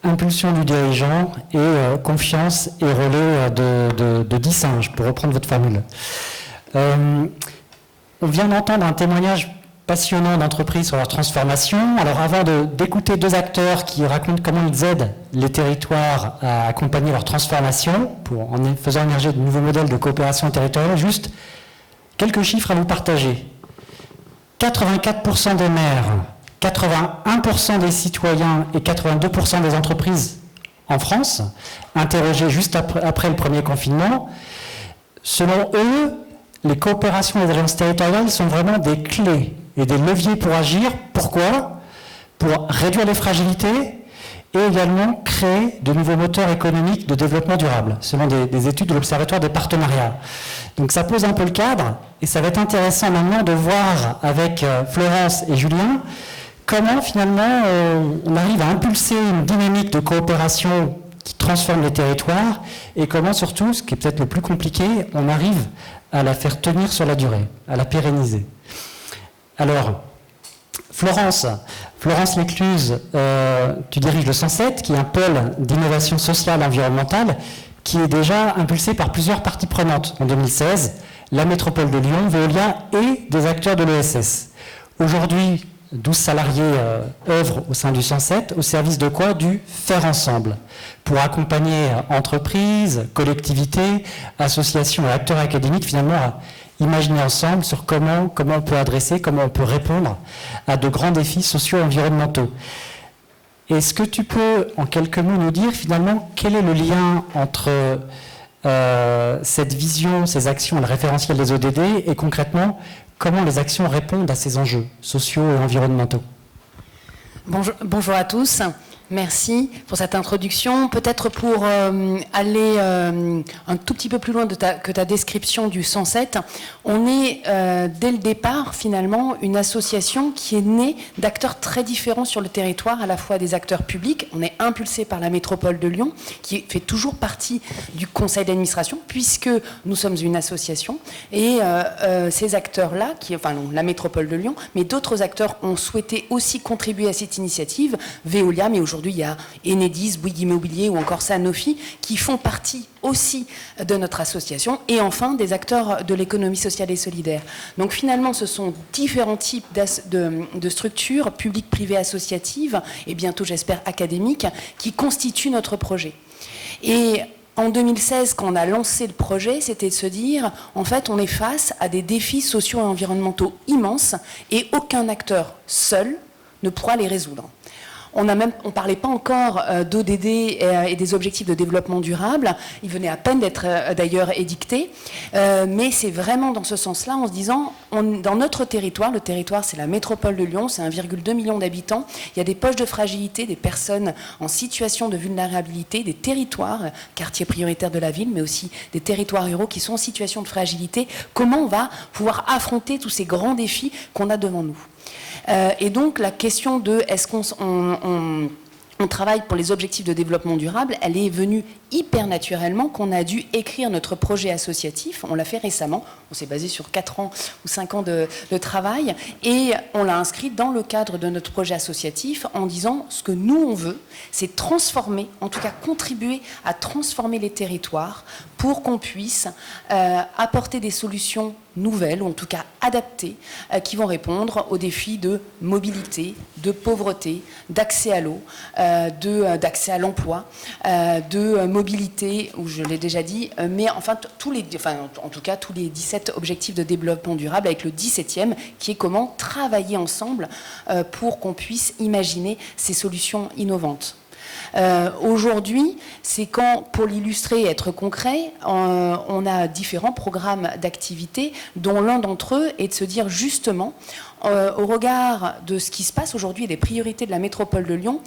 Impulsion du dirigeant et confiance et relais de 10 singes, pour reprendre votre formule. On vient d'entendre un témoignage passionnant d'entreprises sur leur transformation. Alors avant d'écouter 2 acteurs qui racontent comment ils aident les territoires à accompagner leur transformation en faisant émerger de nouveaux modèles de coopération territoriale, juste quelques chiffres à vous partager. 84% des maires, 81% des citoyens et 82% des entreprises en France, interrogés juste après le premier confinement, selon eux, les coopérations des agences territoriales sont vraiment des clés et des leviers pour agir. Pourquoi ? Pour réduire les fragilités et également créer de nouveaux moteurs économiques de développement durable, selon des études de l'Observatoire des partenariats. Donc ça pose un peu le cadre, et ça va être intéressant maintenant de voir avec Florence et Julien comment finalement on arrive à impulser une dynamique de coopération qui transforme les territoires et comment surtout, ce qui est peut-être le plus compliqué, on arrive à la faire tenir sur la durée, à la pérenniser. Alors, Florence Lécluse, tu diriges le 107, qui est un pôle d'innovation sociale et environnementale, qui est déjà impulsé par plusieurs parties prenantes. En 2016, la métropole de Lyon, Veolia et des acteurs de l'ESS. Aujourd'hui, 12 salariés œuvrent au sein du 107, au service de quoi? Du faire ensemble, pour accompagner entreprises, collectivités, associations et acteurs académiques, finalement, à imaginer ensemble sur comment on peut adresser, comment on peut répondre à de grands défis sociaux et environnementaux. Est-ce que tu peux, en quelques mots, nous dire finalement quel est le lien entre cette vision, ces actions et le référentiel des ODD et concrètement, comment les actions répondent à ces enjeux sociaux et environnementaux? Bonjour à tous. Merci pour cette introduction. Peut-être pour aller un tout petit peu plus loin que ta description du 107, on est dès le départ finalement une association qui est née d'acteurs très différents sur le territoire, à la fois des acteurs publics. On est impulsé par la métropole de Lyon, qui fait toujours partie du conseil d'administration, puisque nous sommes une association. Et ces acteurs-là, la métropole de Lyon, mais d'autres acteurs ont souhaité aussi contribuer à cette initiative, Veolia, mais aujourd'hui il y a Enedis, Bouygues Immobilier ou encore Sanofi qui font partie aussi de notre association, et enfin des acteurs de l'économie sociale et solidaire. Donc finalement ce sont différents types de structures publiques, privées, associatives et bientôt j'espère académiques qui constituent notre projet. Et en 2016, quand on a lancé le projet, c'était de se dire, en fait, on est face à des défis sociaux et environnementaux immenses et aucun acteur seul ne pourra les résoudre. On ne parlait pas encore d'ODD et des objectifs de développement durable. Ils venaient à peine d'être d'ailleurs édictés. Mais c'est vraiment dans ce sens-là, en se disant, dans notre territoire, le territoire c'est la métropole de Lyon, c'est 1,2 million d'habitants, il y a des poches de fragilité, des personnes en situation de vulnérabilité, des territoires, quartiers prioritaires de la ville, mais aussi des territoires ruraux qui sont en situation de fragilité. Comment on va pouvoir affronter tous ces grands défis qu'on a devant nous ? Et donc la question de est-ce qu'on travaille pour les objectifs de développement durable, elle est venue hyper naturellement qu'on a dû écrire notre projet associatif. On l'a fait récemment, on s'est basé sur 4 ans ou 5 ans de travail et on l'a inscrit dans le cadre de notre projet associatif en disant ce que nous on veut, c'est transformer, en tout cas contribuer à transformer les territoires pour qu'on puisse apporter des solutions nouvelles, ou en tout cas adaptées, qui vont répondre aux défis de mobilité, de pauvreté, d'accès à l'eau, d'accès à l'emploi, de mobilité, où je l'ai déjà dit, mais enfin, en tout cas tous les 17 objectifs de développement durable, avec le 17e, qui est comment travailler ensemble pour qu'on puisse imaginer ces solutions innovantes. Aujourd'hui, c'est quand, pour l'illustrer et être concret, on a différents programmes d'activité, dont l'un d'entre eux est de se dire justement, au regard de ce qui se passe aujourd'hui et des priorités de la métropole de Lyon,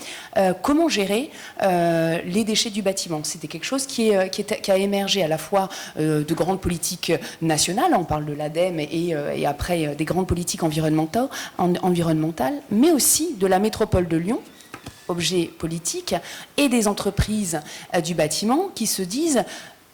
comment gérer les déchets du bâtiment. C'était quelque chose qui a émergé à la fois de grandes politiques nationales, on parle de l'ADEME et après des grandes politiques environnementales, mais aussi de la métropole de Lyon, objet politique, et des entreprises du bâtiment qui se disent,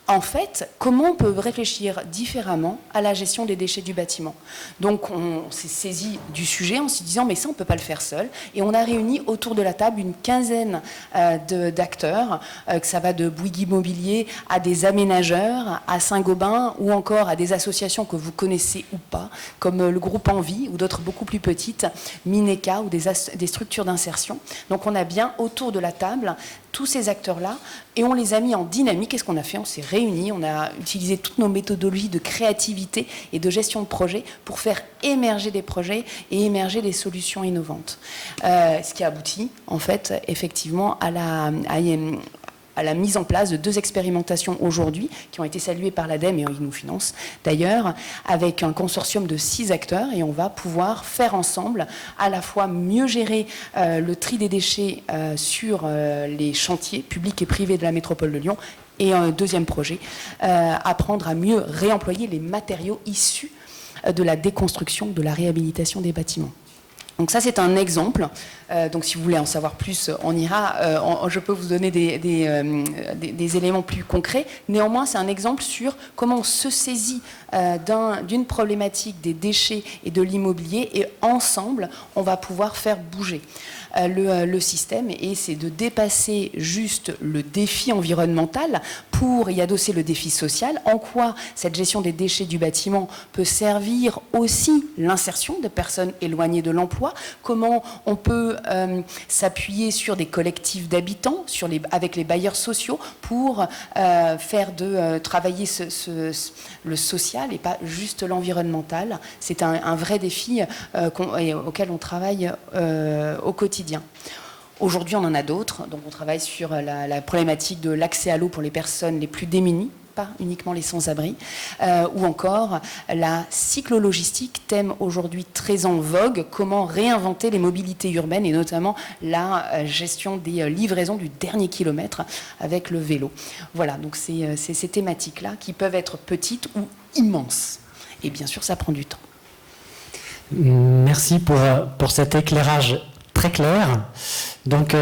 en fait, comment on peut réfléchir différemment à la gestion des déchets du bâtiment. Donc on s'est saisi du sujet en se disant, mais ça on ne peut pas le faire seul, et on a réuni autour de la table une quinzaine d'acteurs, que ça va de Bouygues Immobilier à des aménageurs, à Saint-Gobain, ou encore à des associations que vous connaissez ou pas, comme le groupe Envie, ou d'autres beaucoup plus petites, Mineka, ou des structures d'insertion. Donc on a bien autour de la table tous ces acteurs-là, et on les a mis en dynamique. Qu'est-ce qu'on a fait? On s'est réunis, on a utilisé toutes nos méthodologies de créativité et de gestion de projet pour faire émerger des projets et émerger des solutions innovantes. Ce qui a abouti, en fait, effectivement, à la mise en place de 2 expérimentations aujourd'hui, qui ont été saluées par l'ADEME et ils nous financent d'ailleurs, avec un consortium de 6 acteurs, et on va pouvoir faire ensemble à la fois mieux gérer le tri des déchets sur les chantiers publics et privés de la métropole de Lyon, et un deuxième projet, apprendre à mieux réemployer les matériaux issus de la déconstruction, de la réhabilitation des bâtiments. Donc ça, c'est un exemple. Donc si vous voulez en savoir plus, on ira. Je peux vous donner des éléments plus concrets. Néanmoins, c'est un exemple sur comment on se saisit d'une problématique des déchets et de l'immobilier, et ensemble, on va pouvoir faire bouger le système, et c'est de dépasser juste le défi environnemental pour y adosser le défi social. En quoi cette gestion des déchets du bâtiment peut servir aussi l'insertion de personnes éloignées de l'emploi, comment on peut s'appuyer sur des collectifs d'habitants, avec les bailleurs sociaux, pour travailler le social et pas juste l'environnemental. C'est un vrai défi auquel on travaille au quotidien. Aujourd'hui, on en a d'autres. Donc, on travaille sur la problématique de l'accès à l'eau pour les personnes les plus démunies, pas uniquement les sans-abri, ou encore la cyclologistique, thème aujourd'hui très en vogue, comment réinventer les mobilités urbaines et notamment la gestion des livraisons du dernier kilomètre avec le vélo. Voilà, donc c'est ces thématiques-là qui peuvent être petites ou immenses. Et bien sûr, ça prend du temps. Merci pour cet éclairage très clair, donc,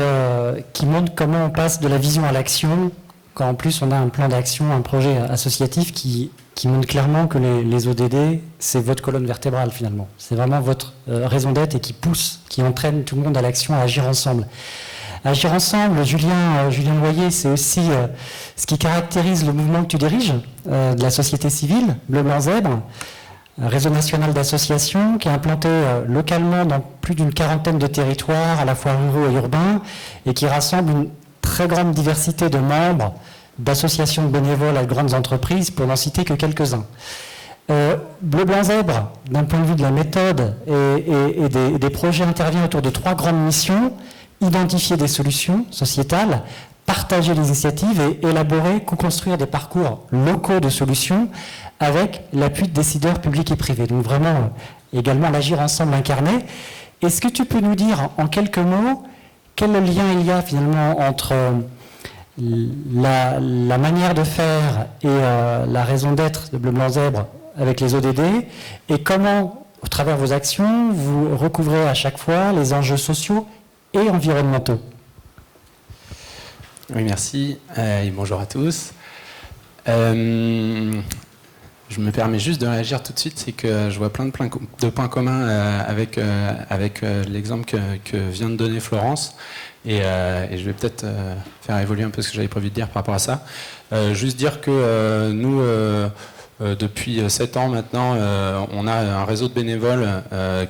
qui montre comment on passe de la vision à l'action, quand en plus on a un plan d'action, un projet associatif qui montre clairement que les ODD, c'est votre colonne vertébrale finalement. C'est vraiment votre raison d'être et qui pousse, qui entraîne tout le monde à l'action, à agir ensemble. Agir ensemble, Julien Loyer, c'est aussi ce qui caractérise le mouvement que tu diriges, de la société civile, Bleu Blanc Zèbre, un réseau national d'associations qui est implanté localement dans plus d'une quarantaine de territoires, à la fois ruraux et urbains, et qui rassemble une très grande diversité de membres, d'associations de bénévoles à de grandes entreprises, pour n'en citer que quelques-uns. Bleu Blanc Zèbre, d'un point de vue de la méthode et des projets, intervient autour de 3 grandes missions: identifier des solutions sociétales, partager les initiatives et élaborer, co-construire des parcours locaux de solutions avec l'appui de décideurs publics et privés. Donc vraiment, également l'agir ensemble incarné. Est-ce que tu peux nous dire en quelques mots quel lien il y a finalement entre la manière de faire et la raison d'être de Bleu Blanc Zèbre avec les ODD, et comment, au travers de vos actions, vous recouvrez à chaque fois les enjeux sociaux et environnementaux? Oui, merci. Et bonjour à tous. Je me permets juste de réagir tout de suite, c'est que je vois plein de points communs avec l'exemple que vient de donner Florence, et je vais peut-être faire évoluer un peu ce que j'avais prévu de dire par rapport à ça. Juste dire que nous, depuis 7 ans maintenant, on a un réseau de bénévoles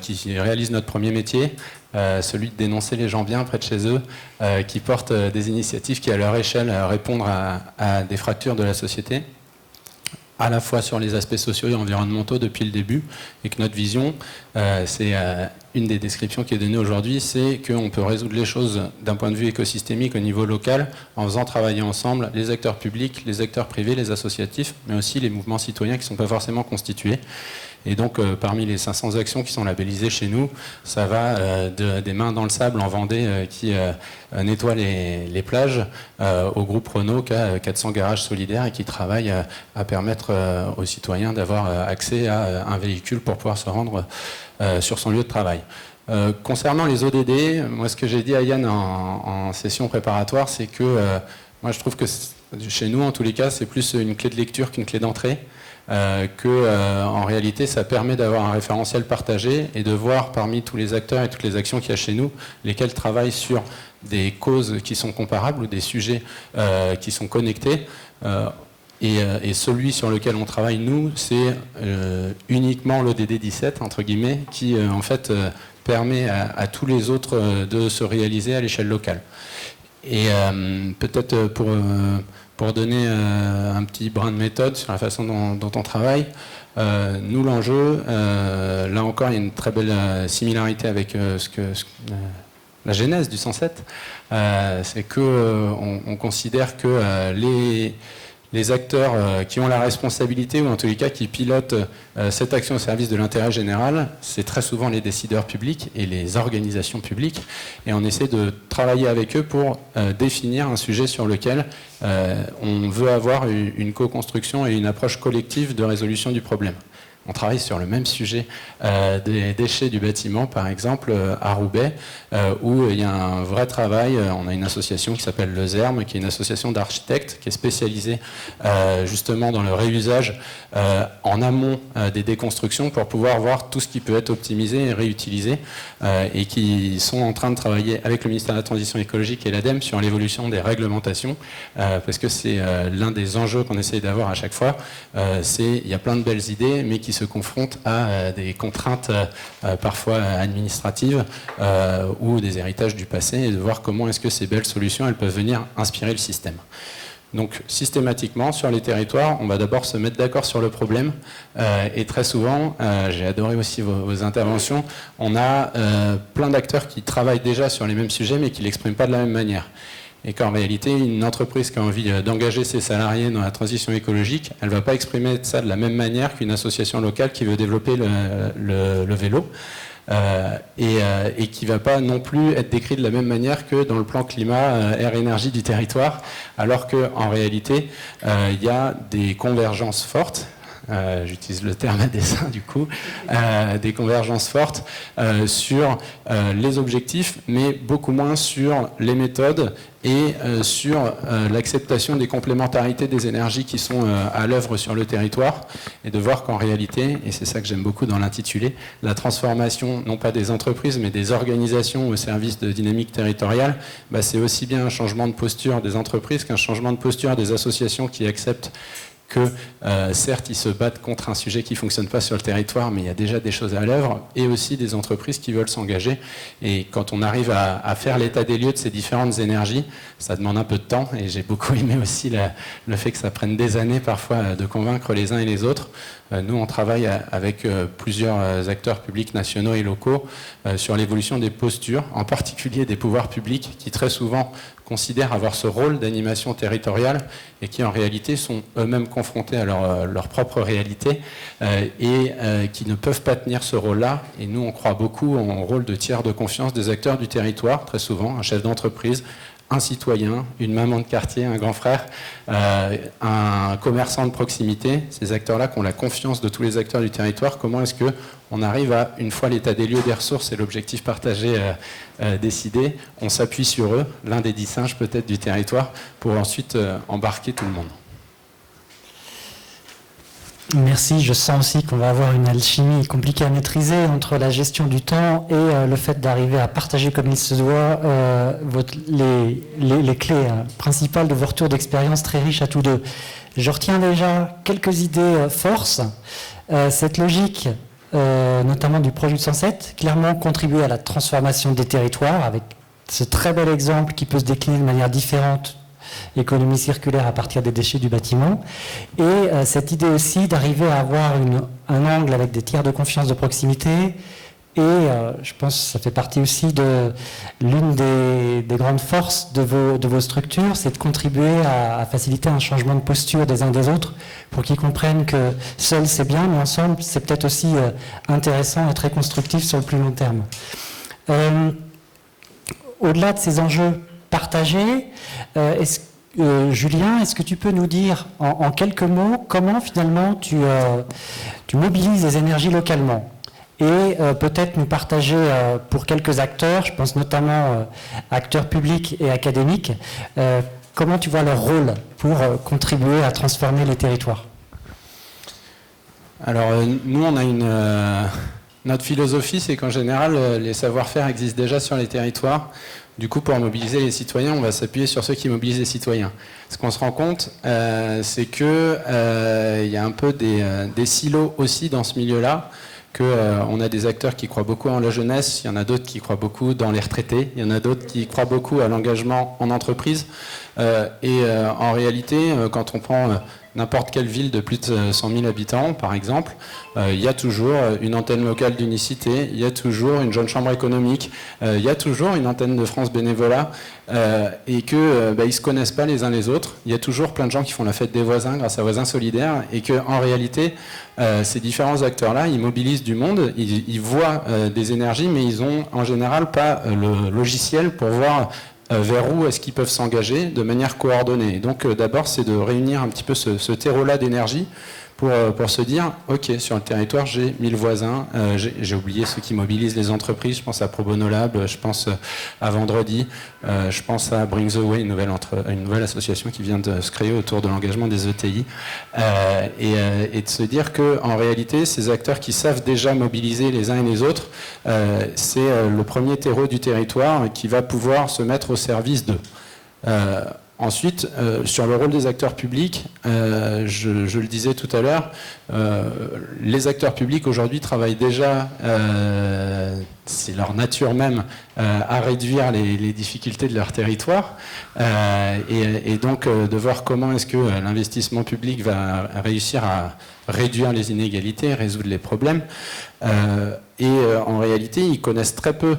qui réalise notre premier métier, celui de dénoncer les gens bien près de chez eux, qui portent des initiatives qui, à leur échelle, répondent à des fractures de la société, à la fois sur les aspects sociaux et environnementaux depuis le début, et que notre vision, c'est une des descriptions qui est donnée aujourd'hui, c'est qu'on peut résoudre les choses d'un point de vue écosystémique au niveau local en faisant travailler ensemble les acteurs publics, les acteurs privés, les associatifs, mais aussi les mouvements citoyens qui ne sont pas forcément constitués. Et donc, parmi les 500 actions qui sont labellisées chez nous, ça va des mains dans le sable en Vendée qui nettoient les plages, au groupe Renault qui a 400 garages solidaires et qui travaille à permettre aux citoyens d'avoir accès à un véhicule pour pouvoir se rendre sur son lieu de travail. Concernant les ODD, moi ce que j'ai dit à Yann en session préparatoire, c'est que moi je trouve que chez nous en tous les cas c'est plus une clé de lecture qu'une clé d'entrée. En réalité ça permet d'avoir un référentiel partagé et de voir parmi tous les acteurs et toutes les actions qu'il y a chez nous, lesquels travaillent sur des causes qui sont comparables ou des sujets qui sont connectés. Et celui sur lequel on travaille, nous, c'est uniquement l'ODD 17, entre guillemets, qui en fait permet à tous les autres de se réaliser à l'échelle locale. Et peut-être pour donner un petit brin de méthode sur la façon dont on travaille, nous, l'enjeu, là encore, il y a une très belle similarité avec la genèse du 107, c'est qu'on considère que les acteurs qui ont la responsabilité, ou en tous les cas qui pilotent cette action au service de l'intérêt général, c'est très souvent les décideurs publics et les organisations publiques. Et on essaie de travailler avec eux pour définir un sujet sur lequel on veut avoir une co-construction et une approche collective de résolution du problème. On travaille sur le même sujet des déchets du bâtiment, par exemple, à Roubaix, où il y a un vrai travail. On a une association qui s'appelle le ZERM, qui est une association d'architectes qui est spécialisée justement dans le réusage en amont des déconstructions pour pouvoir voir tout ce qui peut être optimisé et réutilisé, et qui sont en train de travailler avec le ministère de la Transition écologique et l'ADEME sur l'évolution des réglementations, parce que c'est l'un des enjeux qu'on essaye d'avoir à chaque fois. Il y a plein de belles idées, mais qui se confrontent à des contraintes parfois administratives ou des héritages du passé, et de voir comment est-ce que ces belles solutions elles peuvent venir inspirer le système. Donc systématiquement sur les territoires, on va d'abord se mettre d'accord sur le problème, et très souvent, j'ai adoré aussi vos interventions, on a plein d'acteurs qui travaillent déjà sur les mêmes sujets mais qui ne l'expriment pas de la même manière. Et qu'en réalité, une entreprise qui a envie d'engager ses salariés dans la transition écologique, elle ne va pas exprimer ça de la même manière qu'une association locale qui veut développer le vélo, et qui ne va pas non plus être décrit de la même manière que dans le plan climat, air, énergie du territoire, alors qu'en réalité, il y a des convergences fortes. J'utilise le terme à dessein du coup, des convergences fortes sur les objectifs, mais beaucoup moins sur les méthodes et sur l'acceptation des complémentarités des énergies qui sont à l'œuvre sur le territoire, et de voir qu'en réalité, et c'est ça que j'aime beaucoup dans l'intitulé, la transformation non pas des entreprises mais des organisations au service de dynamique territoriale, c'est aussi bien un changement de posture des entreprises qu'un changement de posture des associations qui acceptent que certes ils se battent contre un sujet qui ne fonctionne pas sur le territoire, mais il y a déjà des choses à l'œuvre, et aussi des entreprises qui veulent s'engager. Et quand on arrive à faire l'état des lieux de ces différentes énergies, ça demande un peu de temps, et j'ai beaucoup aimé aussi le fait que ça prenne des années parfois de convaincre les uns et les autres. Nous, on travaille avec plusieurs acteurs publics nationaux et locaux sur l'évolution des postures, en particulier des pouvoirs publics qui très souvent considèrent avoir ce rôle d'animation territoriale et qui en réalité sont eux-mêmes confrontés à leur propre réalité et qui ne peuvent pas tenir ce rôle-là. Et nous, on croit beaucoup en rôle de tiers de confiance des acteurs du territoire, très souvent, un chef d'entreprise, un citoyen, une maman de quartier, un grand frère, un commerçant de proximité, ces acteurs-là qui ont la confiance de tous les acteurs du territoire. Comment est-ce qu'on arrive à, une fois l'état des lieux des ressources et l'objectif partagé décidé, on s'appuie sur eux, l'un des 10 singes peut-être du territoire, pour ensuite embarquer tout le monde. Merci, je sens aussi qu'on va avoir une alchimie compliquée à maîtriser entre la gestion du temps et le fait d'arriver à partager comme il se doit les clés principales de vos retours d'expérience très riches à tous deux. Je retiens déjà quelques idées forces. Cette logique, notamment du projet de 107, clairement contribuer à la transformation des territoires avec ce très bel exemple qui peut se décliner de manière différente, économie circulaire à partir des déchets du bâtiment, et cette idée aussi d'arriver à avoir un angle avec des tiers de confiance de proximité, et je pense que ça fait partie aussi de l'une des grandes forces de vos structures, c'est de contribuer à faciliter un changement de posture des uns des autres pour qu'ils comprennent que seul c'est bien, mais ensemble c'est peut-être aussi intéressant et très constructif sur le plus long terme. Au-delà de ces enjeux partagés, Julien, est-ce que tu peux nous dire en quelques mots comment finalement tu mobilises les énergies localement, et peut-être nous partager pour quelques acteurs, je pense notamment acteurs publics et académiques, comment tu vois leur rôle pour contribuer à transformer les territoires? Alors nous on a notre philosophie, c'est qu'en général les savoir-faire existent déjà sur les territoires. Du coup, pour mobiliser les citoyens, on va s'appuyer sur ceux qui mobilisent les citoyens. Ce qu'on se rend compte, c'est qu'il y a un peu des silos aussi dans ce milieu-là, qu'on a des acteurs qui croient beaucoup en la jeunesse, il y en a d'autres qui croient beaucoup dans les retraités, il y en a d'autres qui croient beaucoup à l'engagement en entreprise. En réalité, quand on prend n'importe quelle ville de plus de 100 000 habitants, par exemple, il y a toujours une antenne locale d'unicité, il y a toujours une jeune chambre économique, il y a toujours une antenne de France Bénévolat, et qu'ils ne se connaissent pas les uns les autres. Il y a toujours plein de gens qui font la fête des voisins grâce à Voisins Solidaires, et qu'en réalité, ces différents acteurs-là, ils mobilisent du monde, ils voient des énergies, mais ils n'ont en général pas le logiciel pour voir vers où est-ce qu'ils peuvent s'engager de manière coordonnée. Et donc d'abord, c'est de réunir un petit peu ce terreau-là d'énergie pour se dire, ok, sur le territoire, j'ai 1000 voisins, j'ai oublié ceux qui mobilisent les entreprises, je pense à Pro Bono Lab, je pense à Vendredi, je pense à Bring the Way, une nouvelle association qui vient de se créer autour de l'engagement des ETI, et de se dire qu'en réalité, ces acteurs qui savent déjà mobiliser les uns et les autres, c'est le premier terreau du territoire qui va pouvoir se mettre au service d'eux. Ensuite, sur le rôle des acteurs publics, je le disais tout à l'heure, les acteurs publics aujourd'hui travaillent déjà, c'est leur nature même, à réduire les difficultés de leur territoire, et donc de voir comment est-ce que l'investissement public va réussir à réduire les inégalités, résoudre les problèmes. En réalité, ils connaissent très peu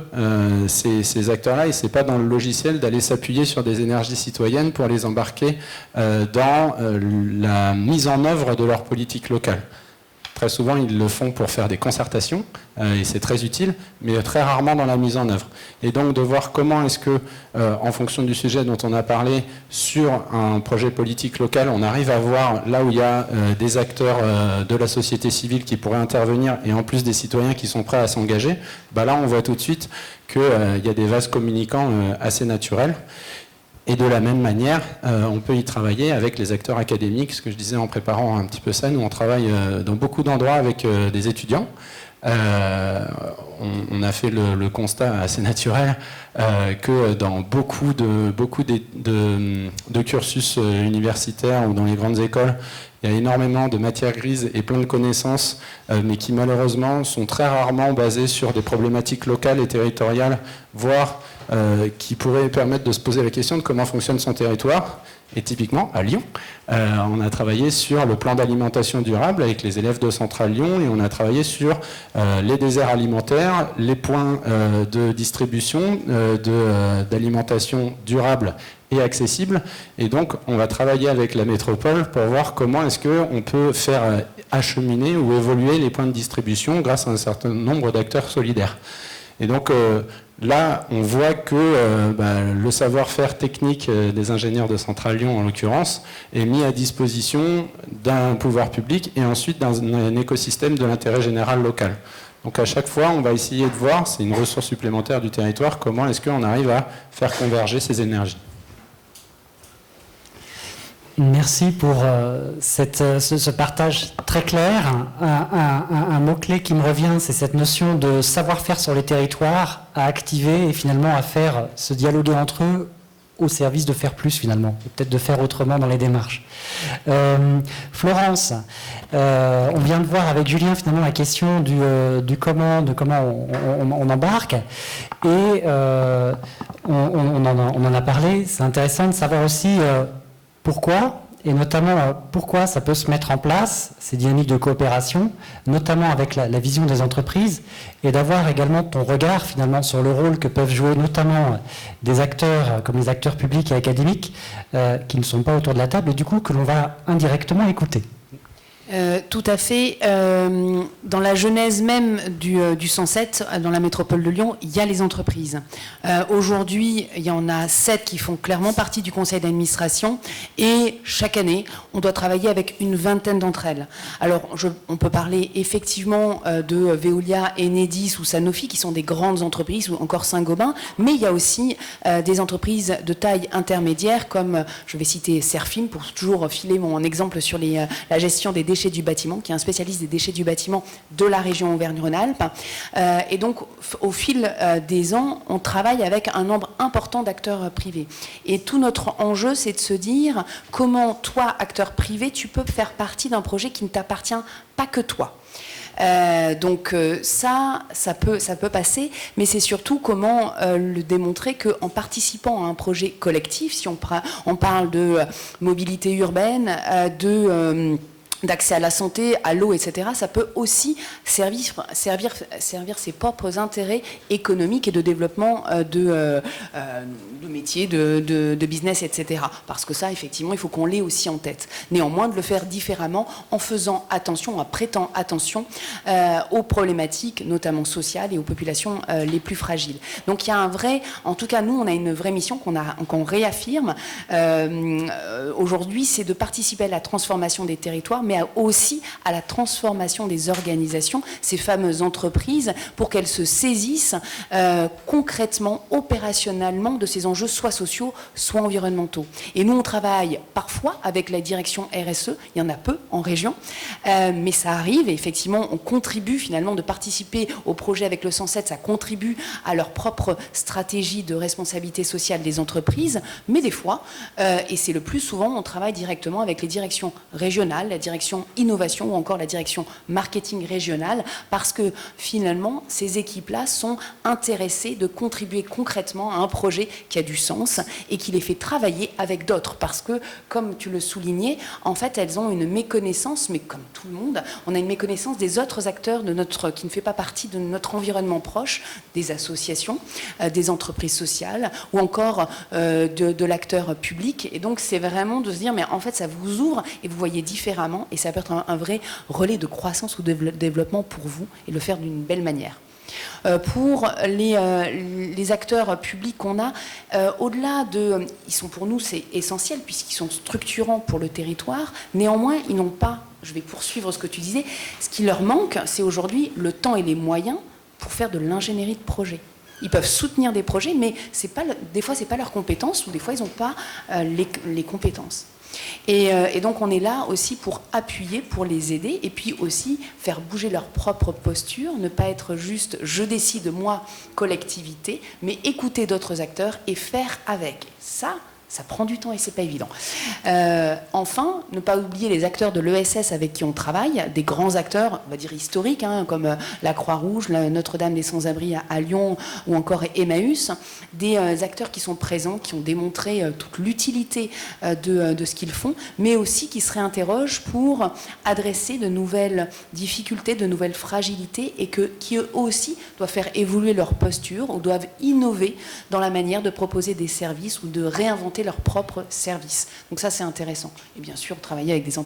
ces acteurs-là, et c'est pas dans le logiciel d'aller s'appuyer sur des énergies citoyennes pour les embarquer dans la mise en œuvre de leur politique locale. Très souvent, ils le font pour faire des concertations, et c'est très utile, mais très rarement dans la mise en œuvre. Et donc de voir comment est-ce que, en fonction du sujet dont on a parlé, sur un projet politique local, on arrive à voir là où il y a des acteurs de la société civile qui pourraient intervenir, et en plus des citoyens qui sont prêts à s'engager, bah là on voit tout de suite qu'il y a des vases communicants assez naturels. Et de la même manière, on peut y travailler avec les acteurs académiques. Ce que je disais en préparant un petit peu ça, nous on travaille dans beaucoup d'endroits avec des étudiants. On a fait le constat assez naturel que dans beaucoup de cursus universitaires ou dans les grandes écoles, il y a énormément de matières grises et plein de connaissances, mais qui malheureusement sont très rarement basées sur des problématiques locales et territoriales, voire qui pourraient permettre de se poser la question de comment fonctionne son territoire. Et typiquement, à Lyon, on a travaillé sur le plan d'alimentation durable avec les élèves de Centrale Lyon, et on a travaillé sur les déserts alimentaires, les points de distribution d'alimentation durable et accessible. Et donc, on va travailler avec la métropole pour voir comment est-ce qu'on peut faire acheminer ou évoluer les points de distribution grâce à un certain nombre d'acteurs solidaires. Et donc, là, on voit que le savoir-faire technique des ingénieurs de Centrale Lyon, en l'occurrence, est mis à disposition d'un pouvoir public et ensuite dans un écosystème de l'intérêt général local. Donc à chaque fois, on va essayer de voir, c'est une ressource supplémentaire du territoire, comment est-ce qu'on arrive à faire converger ces énergies. Merci pour ce partage très clair. Un mot-clé qui me revient, c'est cette notion de savoir-faire sur les territoires à activer et finalement à faire se dialoguer entre eux au service de faire plus finalement, et peut-être de faire autrement dans les démarches. Florence, on vient de voir avec Julien finalement la question du comment, de comment on embarque, et on en a parlé. C'est intéressant de savoir aussi pourquoi, et notamment pourquoi ça peut se mettre en place, ces dynamiques de coopération, notamment avec la vision des entreprises, et d'avoir également ton regard finalement sur le rôle que peuvent jouer notamment des acteurs comme les acteurs publics et académiques qui ne sont pas autour de la table, et du coup que l'on va indirectement écouter. Tout à fait. Dans la genèse même du 107, dans la métropole de Lyon, il y a les entreprises. Aujourd'hui, il y en a 7 qui font clairement partie du conseil d'administration, et chaque année, on doit travailler avec une vingtaine d'entre elles. Alors, on peut parler effectivement de Veolia, Enedis ou Sanofi, qui sont des grandes entreprises, ou encore Saint-Gobain, mais il y a aussi des entreprises de taille intermédiaire, comme, je vais citer Serfim, pour toujours filer mon exemple sur la gestion des déchets du bâtiment, qui est un spécialiste des déchets du bâtiment de la région Auvergne-Rhône-Alpes. Et donc, au fil des ans, on travaille avec un nombre important d'acteurs privés. Et tout notre enjeu, c'est de se dire comment, toi, acteur privé, tu peux faire partie d'un projet qui ne t'appartient pas que toi. Donc ça peut passer, mais c'est surtout comment le démontrer qu'en participant à un projet collectif, si on parle de mobilité urbaine, d'accès à la santé, à l'eau, etc., ça peut aussi servir ses propres intérêts économiques et de développement de métiers, de business, etc. Parce que ça, effectivement, il faut qu'on l'ait aussi en tête. Néanmoins, de le faire différemment en faisant attention, en prêtant attention aux problématiques, notamment sociales, et aux populations les plus fragiles. Donc il y a en tout cas, nous, on a une vraie mission qu'on réaffirme aujourd'hui, c'est de participer à la transformation des territoires, mais mais aussi à la transformation des organisations, ces fameuses entreprises, pour qu'elles se saisissent concrètement, opérationnellement de ces enjeux soit sociaux, soit environnementaux. Et nous, on travaille parfois avec la direction RSE, il y en a peu en région, mais ça arrive, et effectivement, on contribue finalement de participer au projet avec le 107, ça contribue à leur propre stratégie de responsabilité sociale des entreprises, mais des fois, et c'est le plus souvent, on travaille directement avec les directions régionales, la direction innovation ou encore la direction marketing régionale, parce que finalement, ces équipes-là sont intéressées de contribuer concrètement à un projet qui a du sens et qui les fait travailler avec d'autres, parce que, comme tu le soulignais, en fait, elles ont une méconnaissance, mais comme tout le monde, on a une méconnaissance des autres acteurs de qui ne fait pas partie de notre environnement proche, des associations, des entreprises sociales ou encore de l'acteur public. Et donc, c'est vraiment de se dire, mais en fait, ça vous ouvre et vous voyez différemment et ça peut être un vrai relais de croissance ou de développement pour vous et le faire d'une belle manière. Pour les acteurs publics qu'on a, au-delà de... Ils sont pour nous, c'est essentiel puisqu'ils sont structurants pour le territoire. Néanmoins, ils n'ont pas, je vais poursuivre ce que tu disais, ce qui leur manque, c'est aujourd'hui le temps et les moyens pour faire de l'ingénierie de projet. Ils peuvent soutenir des projets, mais des fois, ce n'est pas leur compétence ou des fois, ils n'ont pas les compétences. Et donc on est là aussi pour appuyer, pour les aider et puis aussi faire bouger leur propre posture, ne pas être juste je décide moi collectivité, mais écouter d'autres acteurs et faire avec. Ça prend du temps et c'est pas évident. Enfin, ne pas oublier les acteurs de l'ESS avec qui on travaille, des grands acteurs, on va dire historiques, comme la Croix-Rouge, la Notre-Dame des Sans-Abris à Lyon ou encore Emmaüs, des acteurs qui sont présents, qui ont démontré toute l'utilité de ce qu'ils font, mais aussi qui se réinterrogent pour adresser de nouvelles difficultés, de nouvelles fragilités et qui eux aussi doivent faire évoluer leur posture ou doivent innover dans la manière de proposer des services ou de réinventer leurs propres services. Donc ça, c'est intéressant. Et bien sûr, travailler avec des entreprises